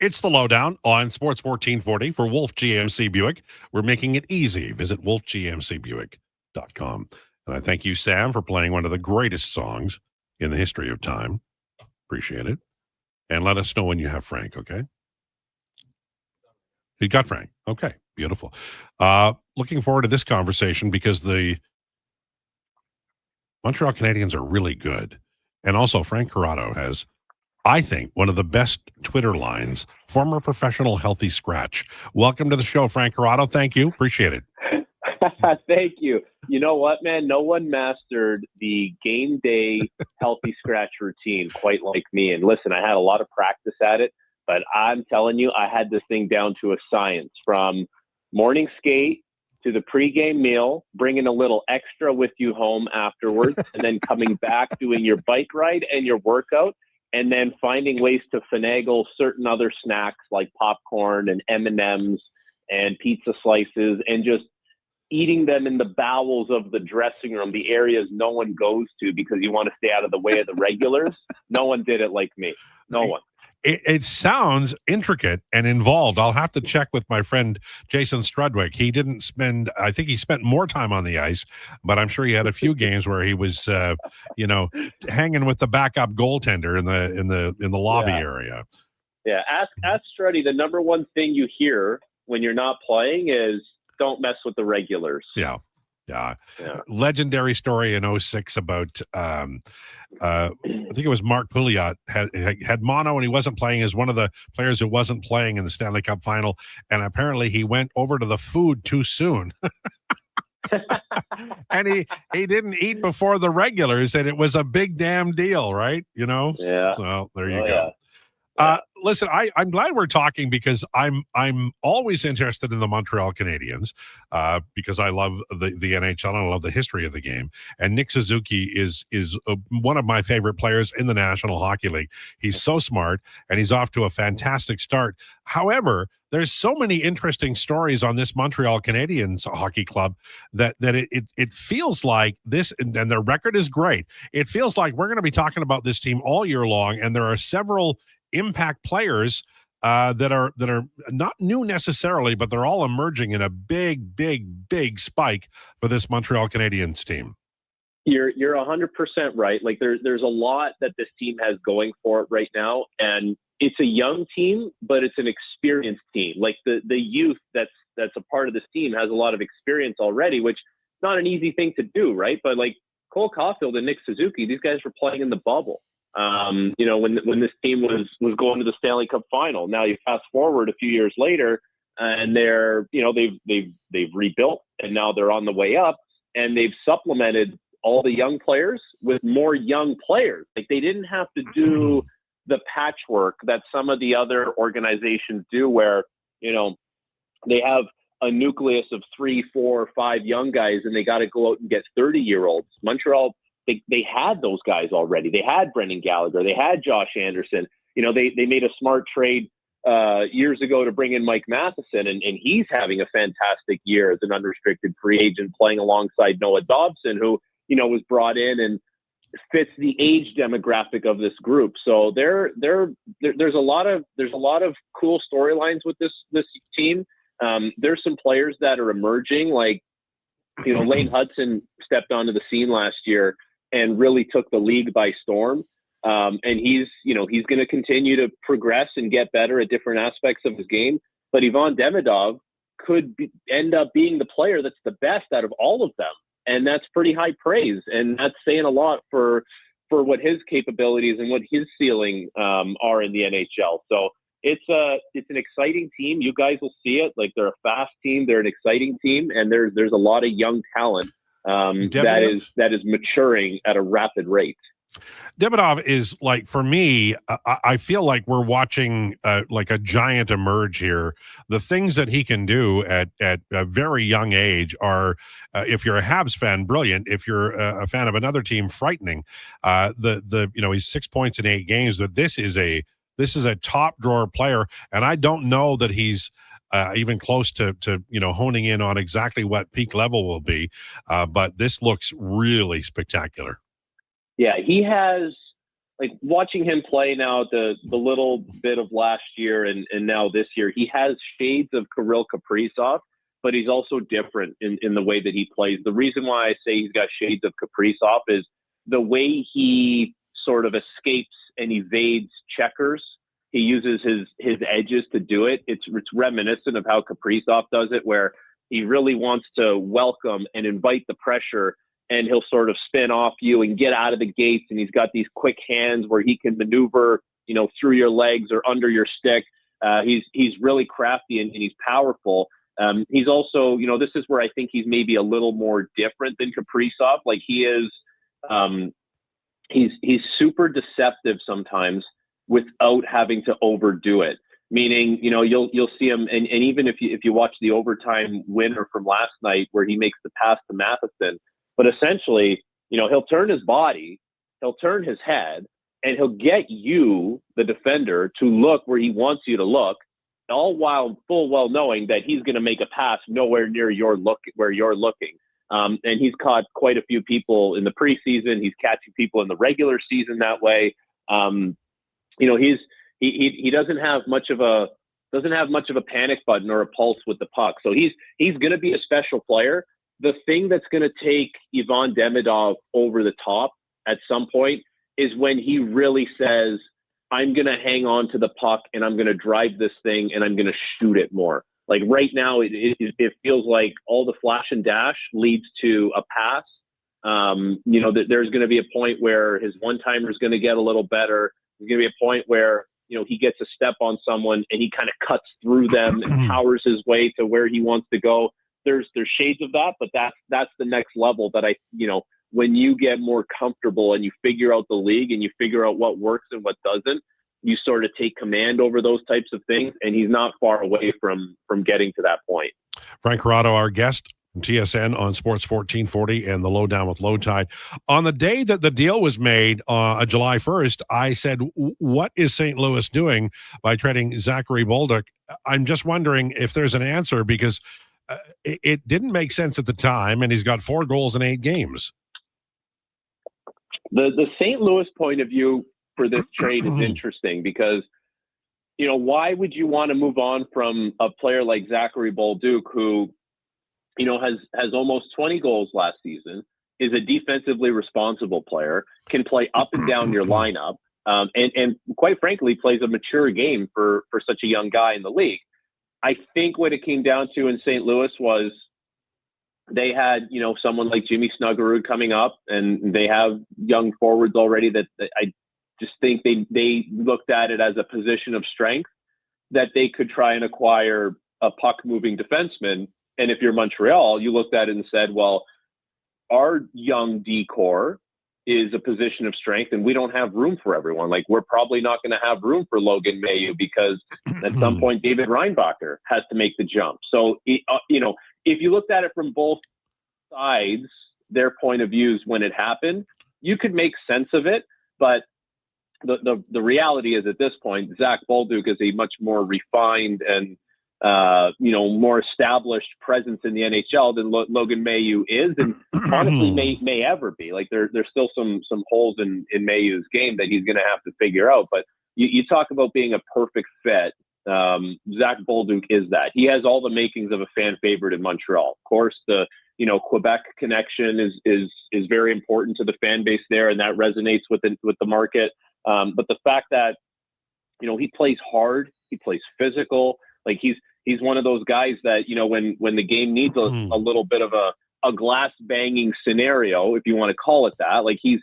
It's the Lowdown on Sports 1440 for Wolf GMC Buick. We're making it easy. Visit wolfgmcbuick.com. And I thank you, Sam, for playing one of the greatest songs in the history of time. Appreciate it. And let us know when you have Frank, okay? You got Frank. Okay, beautiful. Looking forward to this conversation because the Montreal Canadiens are really good. And also, Frank Corrado has, I think, one of the best Twitter lines, former professional healthy scratch. Welcome to the show, Frank Corrado. Thank you. Appreciate it. Thank you. You know what, man? No one mastered the game day healthy scratch routine quite like me. And listen, I had a lot of practice at it, but I'm telling you, I had this thing down to a science from morning skate to the pregame meal, bringing a little extra with you home afterwards, and then coming back, doing your bike ride and your workout, and then finding ways to finagle certain other snacks like popcorn and M&Ms and pizza slices, and just eating them in the bowels of the dressing room, the areas no one goes to because you want to stay out of the way of the regulars. No one did it like me. No one. It sounds intricate and involved. I'll have to check with my friend Jason Strudwick. He didn't spend, I think he spent more time on the ice, but I'm sure he had a few games where he was, hanging with the backup goaltender in the lobby area. Yeah, ask Struddy. The number one thing you hear when you're not playing is don't mess with the regulars. Yeah. Yeah. Legendary story in 06 about I think it was Mark Pouliot had mono and he wasn't playing as one of the players who wasn't playing in the Stanley Cup final, and apparently he went over to the food too soon. And he didn't eat before the regulars, and it was a big damn deal, right? You know? Yeah. Well, there you Oh, go. yeah. Listen, I'm glad we're talking because I'm always interested in the Montreal Canadiens because I love the NHL and I love the history of the game. And Nick Suzuki is one of my favorite players in the National Hockey League. He's so smart and he's off to a fantastic start. However, there's so many interesting stories on this Montreal Canadiens hockey club that it feels like this, and their record is great. It feels like we're going to be talking about this team all year long, and there are several impact players that are not new necessarily, but they're all emerging in a big spike for this Montreal Canadiens team. You're 100% right. Like there's a lot that this team has going for it right now, and it's a young team, but it's an experienced team. Like the youth that's a part of this team has a lot of experience already, which is not an easy thing to do, right? But like Cole Caulfield and Nick Suzuki, these guys were playing in the bubble. When this team was going to the Stanley Cup final. Now you fast forward a few years later, and they've rebuilt, and now they're on the way up, and they've supplemented all the young players with more young players. Like they didn't have to do the patchwork that some of the other organizations do, where they have a nucleus of 3, 4, 5 young guys, and they got to go out and get 30-year-olds. Montreal. They had those guys already. They had Brendan Gallagher. They had Josh Anderson. They made a smart trade years ago to bring in Mike Matheson, and he's having a fantastic year as an unrestricted free agent, playing alongside Noah Dobson, who was brought in and fits the age demographic of this group. So there's a lot of cool storylines with this team. There's some players that are emerging, like Lane Hudson stepped onto the scene last year and really took the league by storm. And he's going to continue to progress and get better at different aspects of his game. But Ivan Demidov could end up being the player that's the best out of all of them. And that's pretty high praise. And that's saying a lot for what his capabilities and what his ceiling are in the NHL. So it's an exciting team. You guys will see it. Like, they're a fast team. They're an exciting team. And there's a lot of young talent that is maturing at a rapid rate. Demidov is, like, for me, I feel like we're watching like a giant emerge here. The things that he can do at a very young age are, if you're a Habs fan, brilliant. If you're a fan of another team, frightening. He's 6 points in 8 games, but this is a top drawer player, and I don't know that he's even close to honing in on exactly what peak level will be. But this looks really spectacular. Yeah, he has, like, watching him play now, the little bit of last year and now this year, he has shades of Kirill Kaprizov, but he's also different in the way that he plays. The reason why I say he's got shades of Kaprizov is the way he sort of escapes and evades checkers. He uses his edges to do it. It's reminiscent of how Kaprizov does it, where he really wants to welcome and invite the pressure, and he'll sort of spin off you and get out of the gates. And he's got these quick hands where he can maneuver, through your legs or under your stick. He's really crafty and he's powerful. He's also, this is where I think he's maybe a little more different than Kaprizov. Like, he is, he's super deceptive sometimes without having to overdo it. Meaning, you'll see him, and even if you watch the overtime winner from last night where he makes the pass to Matheson, but essentially, he'll turn his body, he'll turn his head, and he'll get you, the defender, to look where he wants you to look, all while full well knowing that he's going to make a pass nowhere near where you're looking. And he's caught quite a few people in the preseason. He's catching people in the regular season that way. He doesn't have much of a panic button or a pulse with the puck. So he's going to be a special player. The thing that's going to take Ivan Demidov over the top at some point is when he really says, I'm going to hang on to the puck and I'm going to drive this thing and I'm going to shoot it more. Like right now, it feels like all the flash and dash leads to a pass. That there's going to be a point where his one-timer is going to get a little better. There's going to be a point where, he gets a step on someone and he kind of cuts through them and powers his way to where he wants to go. There's shades of that, but that's the next level that when you get more comfortable and you figure out the league and you figure out what works and what doesn't, you sort of take command over those types of things. And he's not far away from getting to that point. Frank Corrado, our guest, TSN on Sports 1440 and the Lowdown with Lowetide. On the day that the deal was made, July 1st, I said, what is St. Louis doing by trading Zachary Bolduc? I'm just wondering if there's an answer, because it didn't make sense at the time, and he's got 4 goals in 8 games. The St. Louis point of view for this trade is interesting because, why would you want to move on from a player like Zachary Bolduc, who, has almost 20 goals last season, is a defensively responsible player, can play up and down your lineup, and quite frankly, plays a mature game for such a young guy in the league. I think what it came down to in St. Louis was they had, someone like Jimmy Snuggerud coming up, and they have young forwards already that I just think they looked at it as a position of strength that they could try and acquire a puck-moving defenseman. And if you're Montreal, you looked at it and said, well, our young D-core is a position of strength, and we don't have room for everyone. Like, we're probably not going to have room for Logan Mailloux because at some point David Reinbacher has to make the jump. So, if you looked at it from both sides, their point of views when it happened, you could make sense of it. But the reality is, at this point, Zach Bolduc is a much more refined and more established presence in the NHL than Logan Mailloux is, and honestly may ever be. Like there's still some holes in Mailloux's game that he's going to have to figure out. But you talk about being a perfect fit. Zach Bolduc is that. He has all the makings of a fan favorite in Montreal. Of course, the Quebec connection is very important to the fan base there, and that resonates with the market. But the fact that he plays hard, he plays physical. Like he's one of those guys that, when the game needs a little bit of a glass banging scenario, if you want to call it that, like he's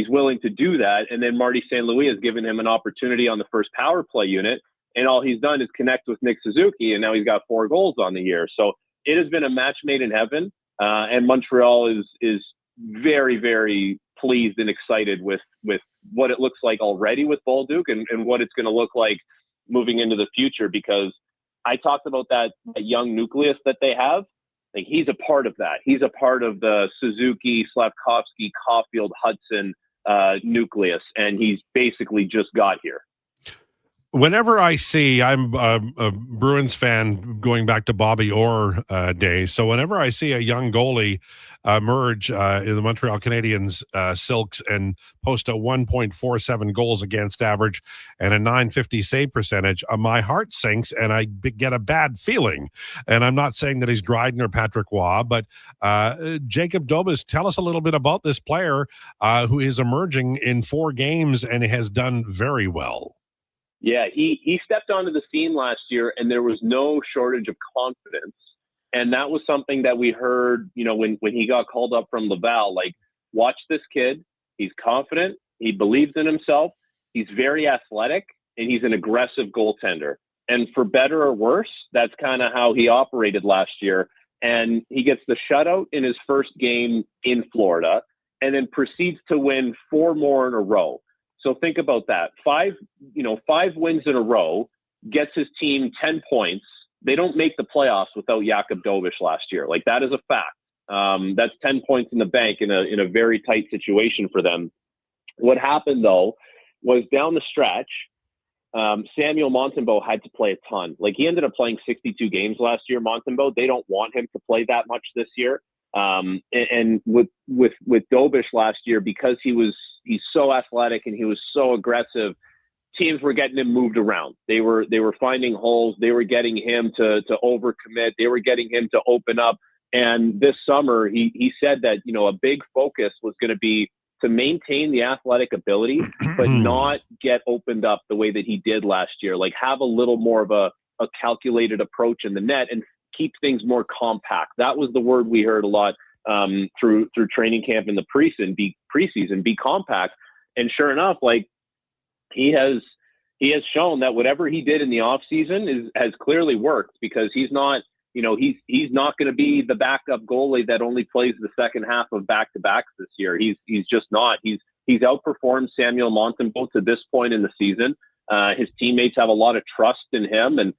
willing to do that. And then Marty St. Louis has given him an opportunity on the first power play unit, and all he's done is connect with Nick Suzuki, and now he's got 4 goals on the year. So it has been a match made in heaven. And Montreal is very, very pleased and excited with what it looks like already with Bolduc and what it's going to look like moving into the future, because I talked about that young nucleus that they have. Like he's a part of that. He's a part of the Suzuki, Slavkovsky, Caulfield, Hudson nucleus, and he's basically just got here. Whenever I see, I'm a Bruins fan going back to Bobby Orr days. So whenever I see a young goalie emerge in the Montreal Canadiens silks and post a 1.47 goals against average and a .950 save percentage, my heart sinks and I get a bad feeling. And I'm not saying that he's Dryden or Patrick Waugh, but Jacob Dobas, tell us a little bit about this player who is emerging in 4 games and has done very well. Yeah, he stepped onto the scene last year, and there was no shortage of confidence. And that was something that we heard, when he got called up from Laval, like, watch this kid. He's confident. He believes in himself. He's very athletic, and he's an aggressive goaltender. And for better or worse, that's kind of how he operated last year. And he gets the shutout in his first game in Florida, and then proceeds to win 4 more in a row. So think about that. 5 wins in a row, gets his team 10 points. They don't make the playoffs without Jakob Dobas last year. Like, that is a fact. That's 10 points in the bank in a very tight situation for them. What happened, though, was down the stretch, Samuel Montembeault had to play a ton. Like, he ended up playing 62 games last year, Montembeault. They don't want him to play that much this year. And with Dobas last year, because he's so athletic and he was so aggressive, teams were getting him moved around. They were finding holes. They were getting him to overcommit. They were getting him to open up. And this summer, he said that, a big focus was going to be to maintain the athletic ability, but not get opened up the way that he did last year. Like, have a little more of a a calculated approach in the net and keep things more compact. That was the word we heard a lot through training camp in the preseason, be compact. And sure enough, like he has shown that whatever he did in the offseason has clearly worked, because he's not, he's not going to be the backup goalie that only plays the second half of back-to-backs this year. He's just not. He's outperformed Samuel Montembeault to this point in the season. His teammates have a lot of trust in him, and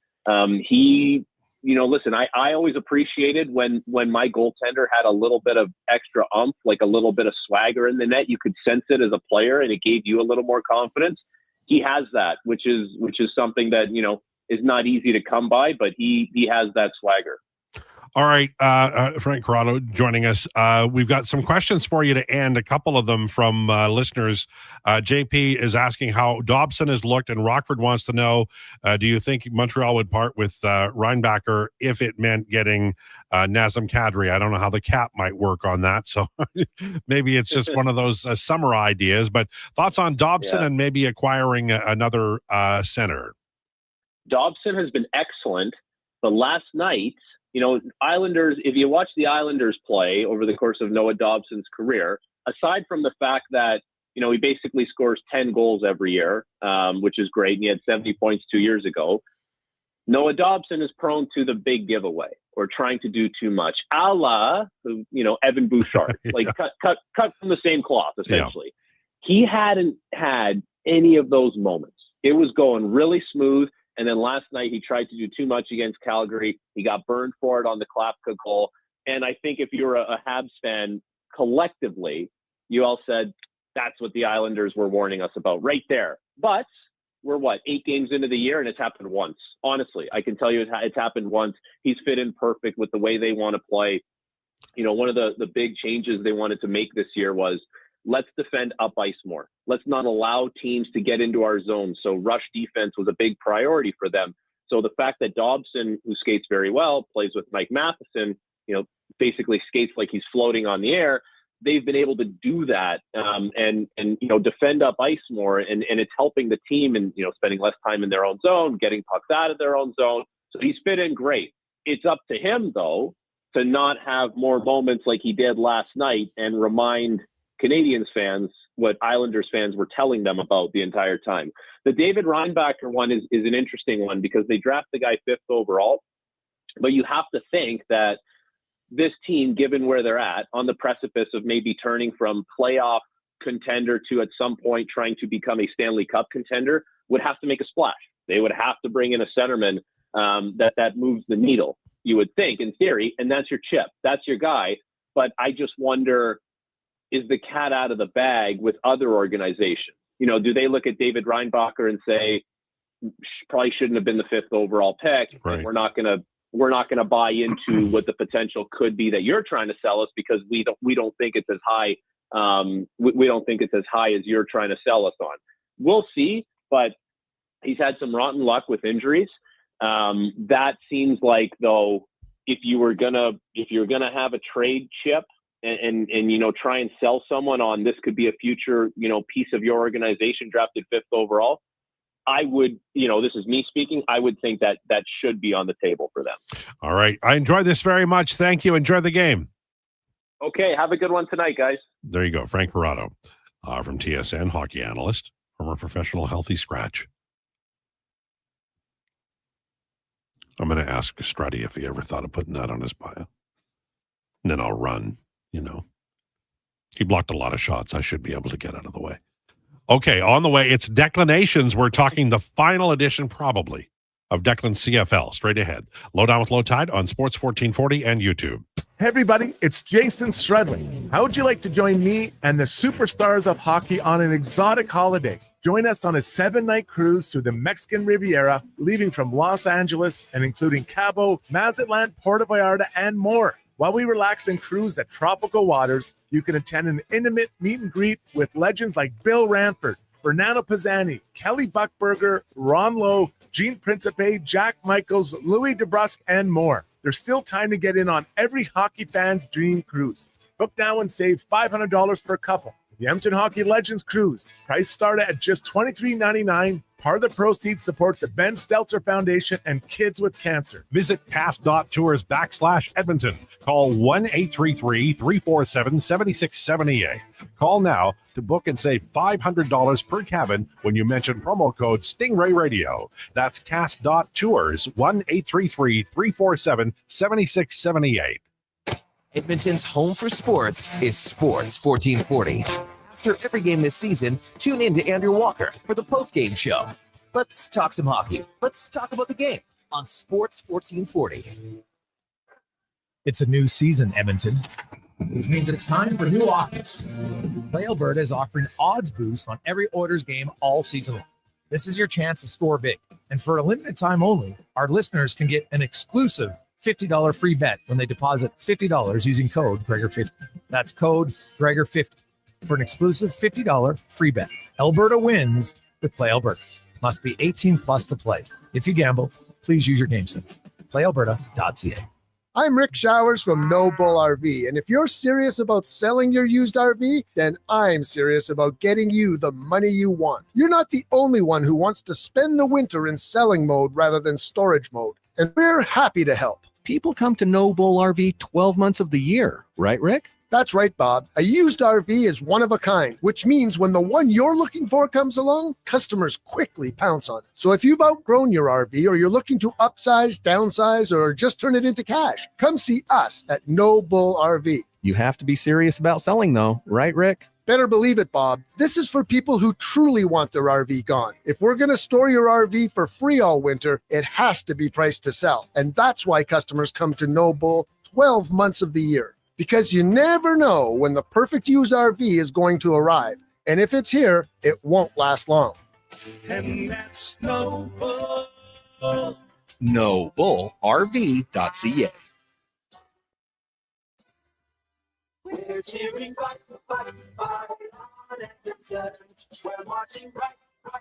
listen, I always appreciated when my goaltender had a little bit of extra oomph, like a little bit of swagger in the net. You could sense it as a player, and it gave you a little more confidence. He has that, which is something that, is not easy to come by, but he has that swagger. All right, Frank Corrado joining us. We've got some questions for you to end, a couple of them from listeners. JP is asking how Dobson has looked, and Rockford wants to know, do you think Montreal would part with Reinbacher if it meant getting Nazem Kadri? I don't know how the cap might work on that, so maybe it's just one of those summer ideas. But thoughts on Dobson and maybe acquiring another center? Dobson has been excellent, but last night, Islanders, if you watch the Islanders play over the course of Noah Dobson's career, aside from the fact that, he basically scores 10 goals every year, which is great, and he had 70 points 2 years ago, Noah Dobson is prone to the big giveaway or trying to do too much, a la, Evan Bouchard, like cut from the same cloth, essentially. Yeah. He hadn't had any of those moments. It was going really smooth. And then last night he tried to do too much against Calgary. He got burned for it on the Klapka goal. And I think if you're a Habs fan, collectively, you all said that's what the Islanders were warning us about right there. But we're 8 games into the year, and it's happened once. Honestly, I can tell you it's happened once. He's fit in perfect with the way they want to play. One of the big changes they wanted to make this year was, let's defend up ice more. Let's not allow teams to get into our zone. So rush defense was a big priority for them. So the fact that Dobson, who skates very well, plays with Mike Matheson, basically skates like he's floating on the air, they've been able to do that and defend up ice more. And it's helping the team and, spending less time in their own zone, getting pucks out of their own zone. So he's fit in great. It's up to him, though, to not have more moments like he did last night and remind Canadiens fans what Islanders fans were telling them about the entire time. The David Reinbacher one is an interesting one because they draft the guy 5th overall, but you have to think that this team, given where they're at, on the precipice of maybe turning from playoff contender to at some point trying to become a Stanley Cup contender, would have to make a splash. They would have to bring in a centerman that moves the needle, you would think, in theory, and that's your chip. That's your guy. But I just wonder, is the cat out of the bag with other organizations? Do they look at David Reinbacher and say, probably shouldn't have been the 5th overall pick. Right. We're not going to buy into what the potential could be that you're trying to sell us because we don't think it's as high. We don't think it's as high as you're trying to sell us on. We'll see, but he's had some rotten luck with injuries. That seems like, though, if you're gonna have a trade chip, and try and sell someone on this could be a future, piece of your organization drafted 5th overall, I would, this is me speaking, I would think that should be on the table for them. All right. I enjoyed this very much. Thank you. Enjoy the game. Okay. Have a good one tonight, guys. There you go. Frank Corrado from TSN, hockey analyst, former professional healthy scratch. I'm going to ask Strutty if he ever thought of putting that on his bio. And then I'll run. He blocked a lot of shots. I should be able to get out of the way. Okay, on the way, it's Declinations. We're talking the final edition, probably, of Declan CFL. Straight ahead. Lowdown with Lowetide on Sports 1440 and YouTube. Hey everybody, it's Jason Stradley. How would you like to join me and the superstars of hockey on an exotic holiday? Join us on a 7-night cruise through the Mexican Riviera, leaving from Los Angeles and including Cabo, Mazatlan, Puerto Vallarta, and more. While we relax and cruise the tropical waters, you can attend an intimate meet and greet with legends like Bill Ranford, Fernando Pisani, Kelly Buckberger, Ron Lowe, Gene Principe, Jack Michaels, Louis DeBrusque, and more. There's still time to get in on every hockey fan's dream cruise. Book now and save $500 per couple. The Edmonton Hockey Legends Cruise. Price start at just $23.99. Part of the proceeds support the Ben Stelter Foundation and Kids with Cancer. Visit cast.tours/Edmonton. Call 1-833-347-7678. Call now to book and save $500 per cabin when you mention promo code Stingray Radio. That's cast.tours, 1-833-347-7678. Edmonton's home for sports is Sports 1440. After every game this season, tune in to Andrew Walker for the post-game show. Let's talk some hockey. Let's talk about the game on Sports 1440. It's a new season, Edmonton, which means it's time for new offers. Play Alberta is offering odds boosts on every Oilers game all season long. This is your chance to score big. And for a limited time only, our listeners can get an exclusive $50 free bet when they deposit $50 using code Gregor50. That's code Gregor50 for an exclusive $50 free bet. Alberta wins with Play Alberta. Must be 18 plus to play. If you gamble, please use your game sense. PlayAlberta.ca. I'm Rick Showers from No Bull RV, and if you're serious about selling your used RV, then I'm serious about getting you the money you want. You're not the only one who wants to spend the winter in selling mode rather than storage mode, and we're happy to help. People come to No Bull RV 12 months of the year, right, Rick? That's right, Bob. A used RV is one of a kind, which means when the one you're looking for comes along, customers quickly pounce on it. So if you've outgrown your RV or you're looking to upsize, downsize, or just turn it into cash, come see us at No Bull RV. You have to be serious about selling, though, right, Rick? Better believe it, Bob. This is for people who truly want their RV gone. If we're going to store your RV for free all winter, it has to be priced to sell. And that's why customers come to No Bull 12 months of the year. Because you never know when the perfect used RV is going to arrive. And if it's here, it won't last long. And that's No Bull. NoBullRV.ca. We're cheering fight on Edmonton. We're marching right on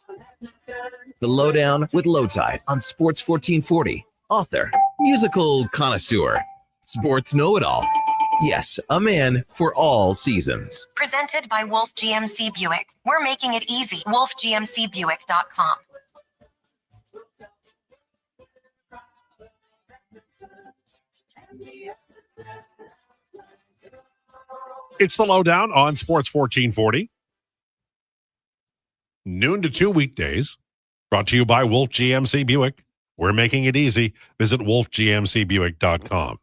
Edmonton. The Lowdown with Lowetide on Sports 1440. Author, musical connoisseur, sports know-it-all. Yes, a man for all seasons. Presented by Wolf GMC Buick. We're making it easy. WolfGMCBuick.com. It's the Lowdown on Sports 1440. Noon to 2 weekdays. Brought to you by Wolf GMC Buick. We're making it easy. Visit wolfgmcbuick.com.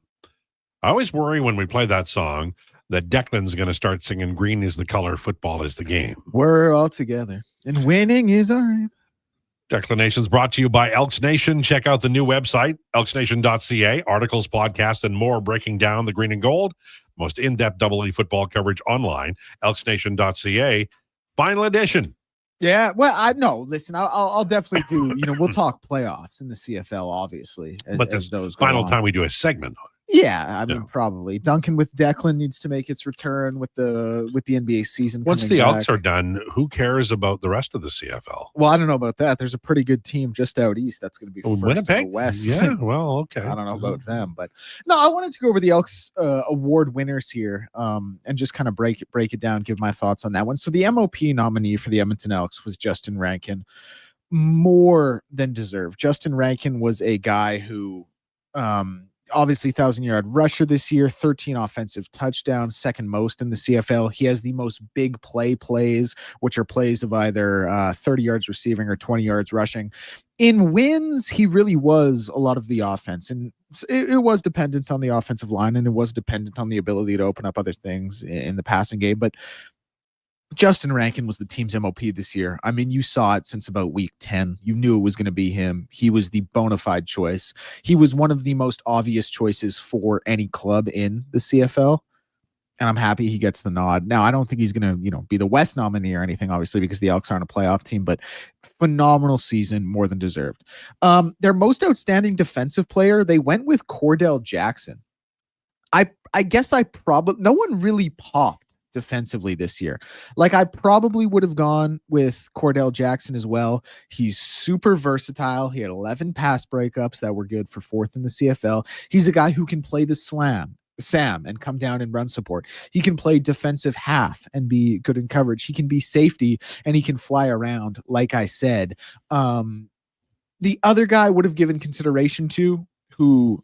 I always worry when we play that song that Declan's going to start singing "Green is the color, football is the game." We're all together, and winning is all right. Declinations brought to you by Elks Nation. Check out the new website, elksnation.ca. Articles, podcasts, and more breaking down the green and gold. Most in-depth double-A football coverage online, elksnation.ca. Final edition. Yeah, well, I know. Listen, I'll definitely do. We'll talk playoffs in the CFL, obviously, But as the those go final on. time we do a segment on it. Yeah, I mean, probably Duncan with Declan needs to make its return with the NBA season. Once coming the back. Elks are done, who cares about the rest of the CFL? Well, I don't know about that. There's a pretty good team just out east that's going to be first Winnipeg? in the West. Yeah, well, okay. I don't know about them, but no, I wanted to go over the Elks award winners here, and just kind of break it down, give my thoughts on that one. So the MOP nominee for the Edmonton Elks was Justin Rankin, more than deserved. Justin Rankin was a guy who, obviously 1,000-yard rusher this year, 13 offensive touchdowns, second most in the CFL. He has the most big plays, which are plays of either 30 yards receiving or 20 yards rushing. In wins, he really was a lot of the offense, and it was dependent on the offensive line, and it was dependent on the ability to open up other things in the passing game. But Justin Rankin was the team's MOP this year. I mean, you saw it since about week 10. You knew it was going to be him. He was the bona fide choice. He was one of the most obvious choices for any club in the CFL. And I'm happy he gets the nod. Now, I don't think he's going to, be the West nominee or anything, obviously, because the Elks aren't a playoff team, but phenomenal season, more than deserved. Their most outstanding defensive player, they went with Cordell Jackson. I guess no one really popped defensively this year. Like, I probably would have gone with Cordell Jackson as well. He's super versatile. He had 11 pass breakups that were good for fourth in the CFL. He's a guy who can play the slam Sam and come down and run support. He can play defensive half and be good in coverage. He can be safety and he can fly around, like I said. The other guy I would have given consideration to, who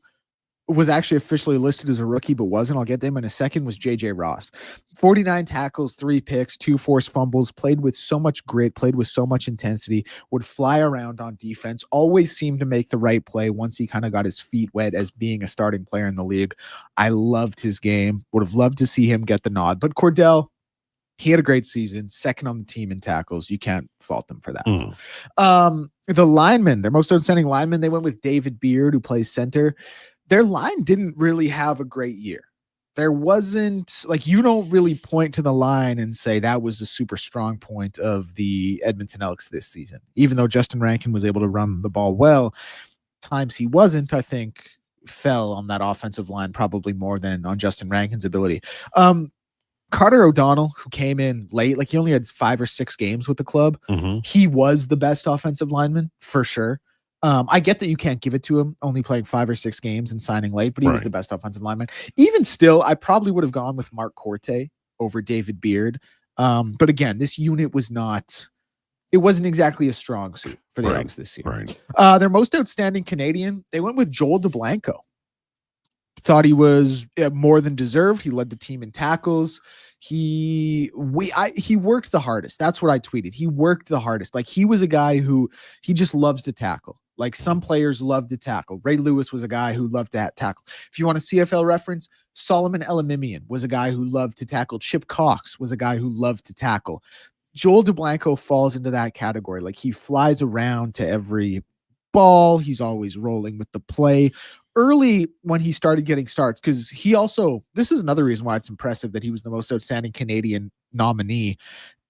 was actually officially listed as a rookie but wasn't, I'll get them in a second, was JJ Ross. 49 tackles, 3 picks, 2 forced fumbles, played with so much grit, played with so much intensity, would fly around on defense, always seemed to make the right play once he kind of got his feet wet as being a starting player in the league. I loved his game, would have loved to see him get the nod. But Cordell, he had a great season, second on the team in tackles. You can't fault them for that. The linemen, their most outstanding linemen, they went with David Beard, who plays center. Their line didn't really have a great year. There wasn't, like, you don't really point to the line and say that was the super strong point of the Edmonton Elks this season. Even though Justin Rankin was able to run the ball well, times he wasn't, I think, fell on that offensive line probably more than on Justin Rankin's ability. Carter O'Donnell, who came in late, like he only had 5 or 6 games with the club. He was the best offensive lineman for sure. I get that you can't give it to him only playing 5 or 6 games and signing late, but he was the best offensive lineman. Even still, I probably would have gone with Mark Corte over David Beard. But again, this unit was not, it wasn't exactly a strong suit for the Elks this year. Their most outstanding Canadian, they went with Joel DeBlanco. Thought he was more than deserved. He led the team in tackles. He worked the hardest. That's what I tweeted. He worked the hardest. Like, he was a guy who, he just loves to tackle. Like, some players love to tackle. Ray Lewis was a guy who loved to tackle. If you want a CFL reference, Solomon Elimimian was a guy who loved to tackle. Chip Cox was a guy who loved to tackle. Joel DeBlanco falls into that category. Like, he flies around to every ball. He's always rolling with the play. Early when he started getting starts, because he also, this is another reason why it's impressive that he was the most outstanding Canadian nominee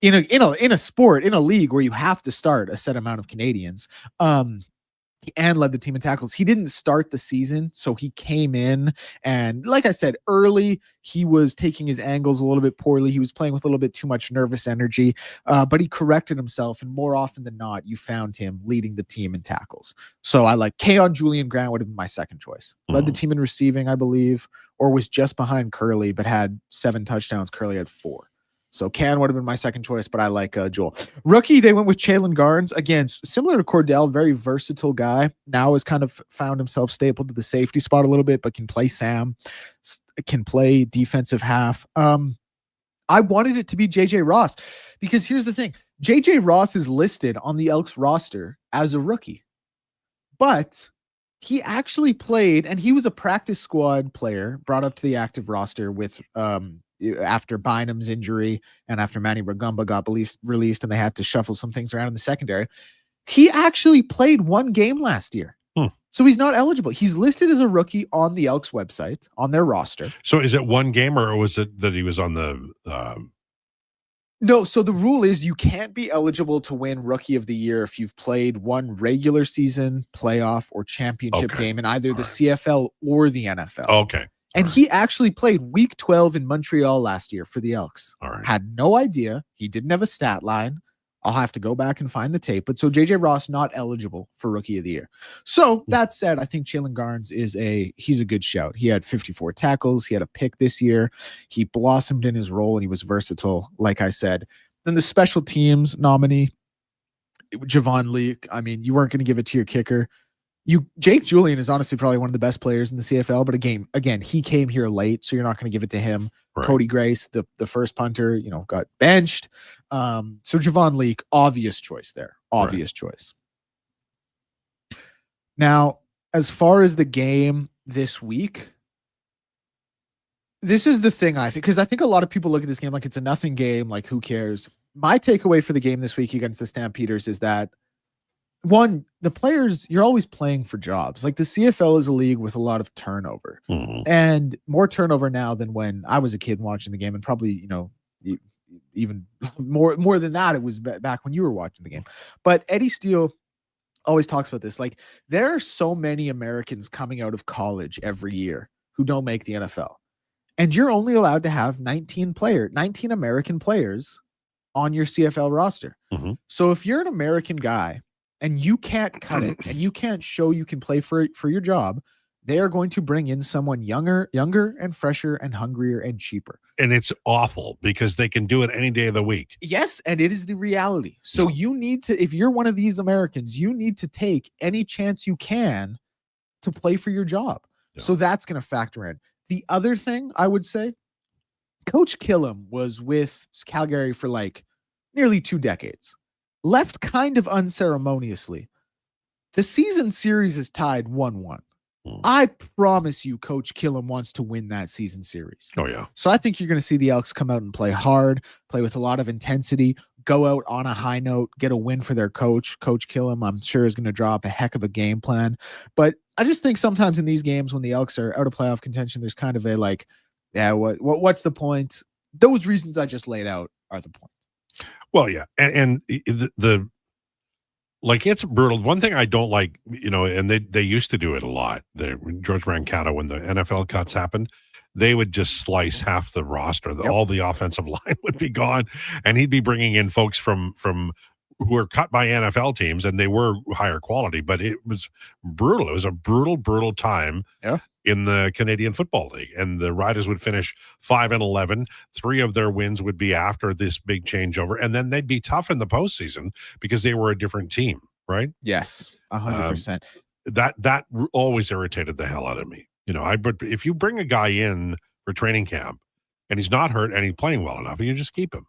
in a sport, in a league where you have to start a set amount of Canadians. And led the team in tackles. He didn't start the season, so he came in, and like I said, early he was taking his angles a little bit poorly. He was playing with a little bit too much nervous energy, but he corrected himself, and more often than not, you found him leading the team in tackles. So I like Keon Julian Grant would have been my second choice. Led the team in receiving, I believe, or was just behind Curley, but had 7 touchdowns. Curley had 4. So Can would have been my second choice, but I like Joel. Rookie, they went with Jalen Garnes. Again, similar to Cordell, very versatile guy. Now has kind of found himself stapled to the safety spot a little bit, but can play Sam, can play defensive half. I wanted it to be JJ Ross because here's the thing. JJ Ross is listed on the Elks roster as a rookie, but he actually played, and he was a practice squad player brought up to the active roster with after Bynum's injury and after Manny Ragumba got released and they had to shuffle some things around in the secondary. He actually played 1 game last year. So he's not eligible. He's listed as a rookie on the Elks website, on their roster. So is it 1 game, or was it that he was on the... No, so the rule is you can't be eligible to win Rookie of the Year if you've played 1 regular season, playoff, or championship game in either the CFL or the NFL. Okay. And he actually played week 12 in Montreal last year for the Elks. Had no idea. He didn't have a stat line. I'll have to go back and find the tape. But so JJ Ross not eligible for Rookie of the Year. So that said, I think Jalen Garnes he's a good shout. He had 54 tackles. He had a pick this year. He blossomed in his role and he was versatile, like I said. Then the special teams nominee, Javon Leak. I mean, you weren't going to give it to your kicker. Jake Julian is honestly probably one of the best players in the CFL, but again, he came here late, so you're not going to give it to him. Cody Grace, the first punter, got benched. So Javon Leak, obvious choice there. Obvious choice. Now, as far as the game this week, this is the thing I think, because I think a lot of people look at this game like it's a nothing game, like who cares? My takeaway for the game this week against the Stampeders is that, one, the players, you're always playing for jobs. Like, the CFL is a league with a lot of turnover and more turnover now than when I was a kid watching the game. And probably, even more than that, it was back when you were watching the game. But Eddie Steele always talks about this. Like, there are so many Americans coming out of college every year who don't make the NFL. And you're only allowed to have 19 American players on your CFL roster. So if you're an American guy and you can't cut it and you can't show you can play for your job, they are going to bring in someone younger and fresher and hungrier and cheaper. And it's awful because they can do it any day of the week. Yes, and it is the reality. So you need to, if you're one of these Americans, you need to take any chance you can to play for your job. So that's going to factor in. The other thing I would say, Coach Killam was with Calgary for like nearly 2 decades. Left kind of unceremoniously. The season series is tied 1-1. I promise you, Coach Killam wants to win that season series. Oh, yeah. So I think you're going to see the Elks come out and play hard, play with a lot of intensity, go out on a high note, get a win for their coach. Coach Killam, I'm sure, is going to draw up a heck of a game plan. But I just think sometimes in these games when the Elks are out of playoff contention, there's kind of a like, yeah, what's the point? Those reasons I just laid out are the point. Well, yeah. And the like, it's brutal. One thing I don't like, and they used to do it a lot. George Brancato, when the NFL cuts happened, they would just slice half the roster. All the offensive line would be gone, and he'd be bringing in folks from who were cut by NFL teams, and they were higher quality. But it was brutal. It was a brutal time. Yeah. In the Canadian Football League, and the Riders would finish 5-11. 3 of their wins would be after this big changeover, and then they'd be tough in the postseason because they were a different team, right? Yes, 100%. That always irritated the hell out of me. But if you bring a guy in for training camp and he's not hurt and he's playing well enough, you just keep him.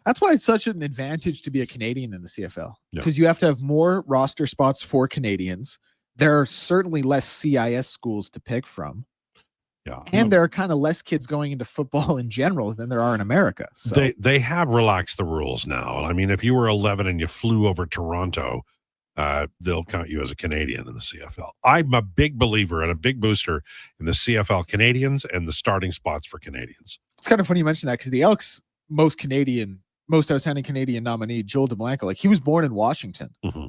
That's why it's such an advantage to be a Canadian in the CFL, because you have to have more roster spots for Canadians. There are certainly less CIS schools to pick from. Yeah. And there are kind of less kids going into football in general than there are in America. So They have relaxed the rules now. I mean, if you were 11 and you flew over Toronto, they'll count you as a Canadian in the CFL. I'm a big believer and a big booster in the CFL Canadians and the starting spots for Canadians. It's kind of funny you mention that, because the Elks' most outstanding Canadian nominee, Joel DeBlanco, like, he was born in Washington. Mm-hmm.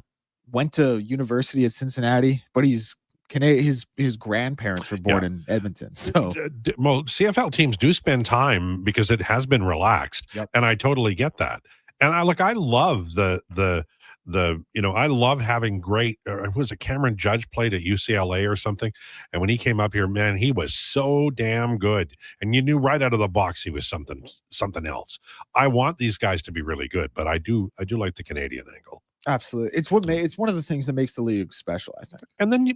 Went to university at Cincinnati, but his grandparents were born in Edmonton. So, well, CFL teams do spend time because it has been relaxed, and I totally get that. And I love I love having great. Was it Cameron Judge played at UCLA or something? And when he came up here, man, he was so damn good, and you knew right out of the box he was something else. I want these guys to be really good, but I do like the Canadian angle. Absolutely. It's one of the things that makes the league special, I think. And then,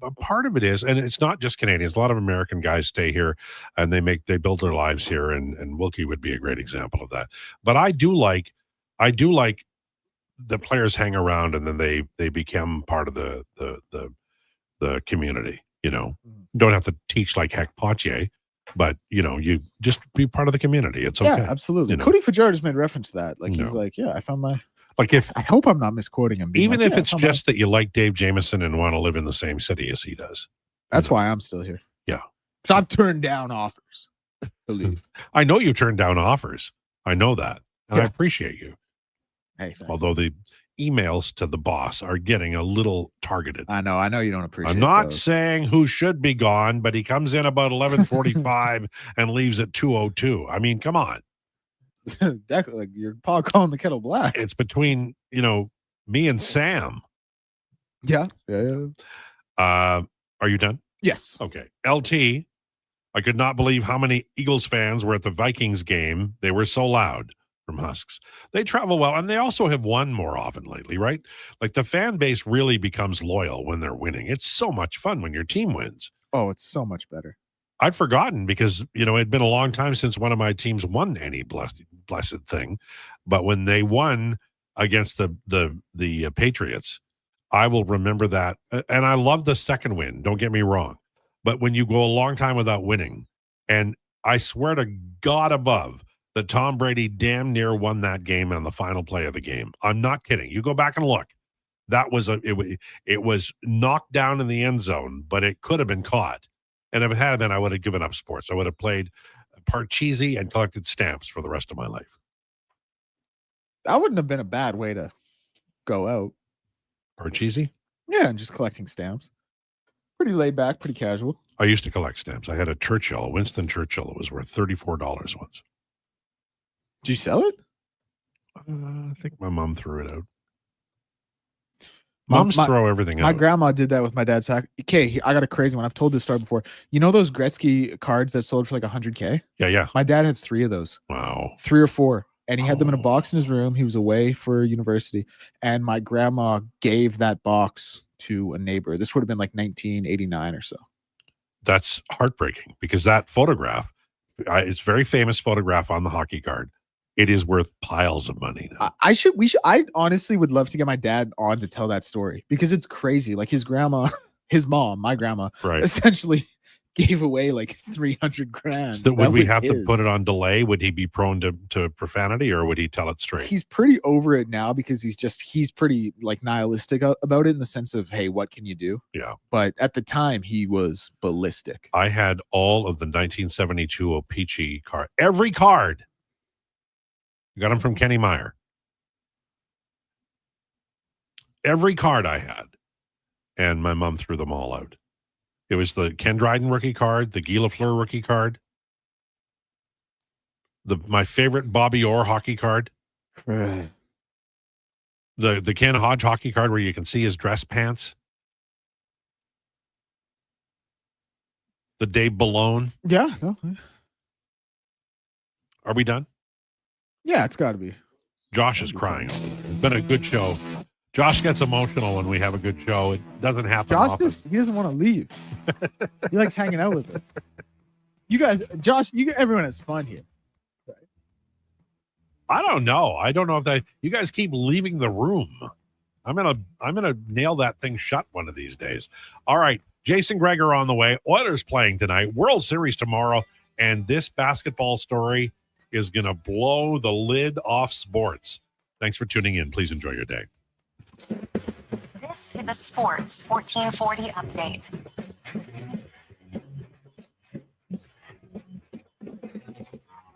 a part of it is, and it's not just Canadians, a lot of American guys stay here and they build their lives here. And Wilkie would be a great example of that. But I do like the players hang around and then they become part of the community, Don't have to teach like Heck Potier, but you just be part of the community. It's okay. Yeah, absolutely. Cody Fajardo just made reference to that. Like, he's like, I found my, like, if I hope I'm not misquoting him. Even if it's just that you like Dave Jameson and want to live in the same city as he does. That's why I'm still here. Yeah. So I've turned down offers to leave. I know you've turned down offers. I know that. And I appreciate you. Hey, thanks. Although the emails to the boss are getting a little targeted. I know you don't appreciate I'm not those. saying who should be gone, but he comes in about 11:45 and leaves at 2:02. I mean, come on. Like your Paul calling the kettle black. It's between, me and Sam. Yeah. Are you done? Yes. Okay. LT, I could not believe how many Eagles fans were at the Vikings game. They were so loud. From Husks. They travel well, and they also have won more often lately, right? Like, the fan base really becomes loyal when they're winning. It's so much fun when your team wins. Oh, it's so much better. I'd forgotten because, it'd been a long time since one of my teams won any blessed thing. But when they won against the Patriots, I will remember that. And I love the second win, don't get me wrong. But when you go a long time without winning, and I swear to God above, that Tom Brady damn near won that game on the final play of the game. I'm not kidding. You go back and look. That was it was knocked down in the end zone, but it could have been caught. And if it had been, I would have given up sports. I would have played Parcheesi and collected stamps for the rest of my life. That wouldn't have been a bad way to go out. Parcheesi? Yeah, and just collecting stamps. Pretty laid back, pretty casual. I used to collect stamps. I had a Churchill, Winston Churchill. It was worth $34 once. Did you sell it? I think my mom threw it out. Moms throw everything out. My grandma did that with my dad's sack. Okay, I got a crazy one. I've told this story before. You know those Gretzky cards that sold for like $100K? Yeah. My dad had 3 of those. Wow. 3 or 4. And he had them in a box in his room. He was away for university. And my grandma gave that box to a neighbor. This would have been like 1989 or so. That's Heartbreaking because that photograph, it's a very famous photograph on the hockey card. It is worth piles of money now. I honestly would love to get my dad on to tell that story because it's crazy. Like his mom, my grandma, essentially gave away like 300 grand. So would we have to put it on delay? Would he be prone to profanity or would he tell it straight? He's pretty over it now because he's pretty like nihilistic about it in the sense of, hey, what can you do? Yeah. But at the time he was ballistic. I had all of the 1972 O-Pee-Chee card. Every card. Got them from Kenny Meyer. Every card I had. And my mom threw them all out. It was the Ken Dryden rookie card, the Guy Lafleur rookie card, my favorite Bobby Orr hockey card, the Ken Hodge hockey card where you can see his dress pants, the Dave Ballone. Yeah. No. Are we done? Yeah, it's got to be. Josh is crying. It's been a good show. Josh gets emotional when we have a good show. It doesn't happen often. He doesn't want to leave. He likes hanging out with us. You guys, Josh, everyone has fun here. I don't know. I don't know if you guys keep leaving the room. I'm gonna nail that thing shut one of these days. All right, Jason Krueger on the way. Oilers playing tonight. World Series tomorrow, and this basketball story is gonna blow the lid off sports. Thanks for tuning in. Please enjoy your day. This is a Sports 1440 update.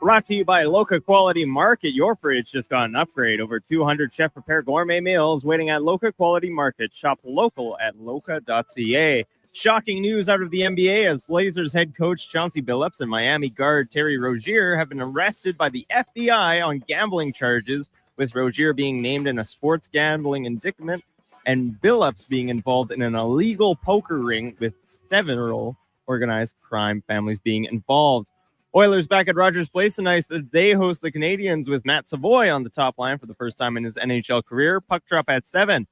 Brought to you by Loca Quality Market. Your fridge just got an upgrade. Over 200 chef-prepared gourmet meals waiting at Loca Quality Market. Shop local at loca.ca. Shocking news out of the NBA as Blazers head coach Chauncey Billups and Miami guard Terry Rozier have been arrested by the FBI on gambling charges, with Rozier being named in a sports gambling indictment and Billups being involved in an illegal poker ring with several organized crime families being involved. Oilers back at Rogers Place tonight as they host the Canadiens with Matt Savoie on the top line for the first time in his NHL career. Puck drop at 7.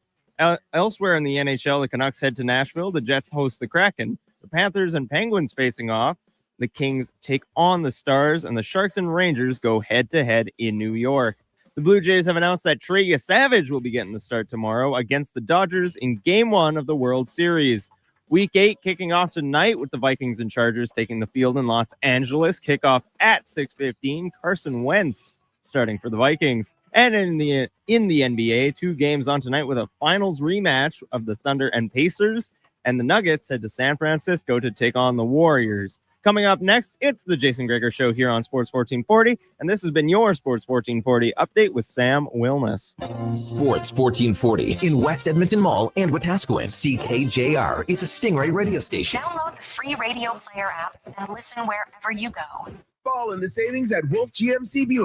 Elsewhere in the NHL, the Canucks head to Nashville. The Jets host the Kraken. The Panthers and Penguins facing off. The Kings take on the Stars, and the Sharks and Rangers go head-to-head in New York. The Blue Jays have announced that Trey Savage will be getting the start tomorrow against the Dodgers in Game 1 of the World Series. Week 8 kicking off tonight with the Vikings and Chargers taking the field in Los Angeles. Kickoff at 6:15. Carson Wentz starting for the Vikings. And in the NBA, 2 games on tonight with a finals rematch of the Thunder and Pacers. And the Nuggets head to San Francisco to take on the Warriors. Coming up next, it's the Jason Krueger Show here on Sports 1440. And this has been your Sports 1440 update with Sam Wilness. Sports 1440 in West Edmonton Mall and Wetaskiwin. CKJR is a Stingray radio station. Download the free radio player app and listen wherever you go. Fall in the savings at Wolf GMC Buick.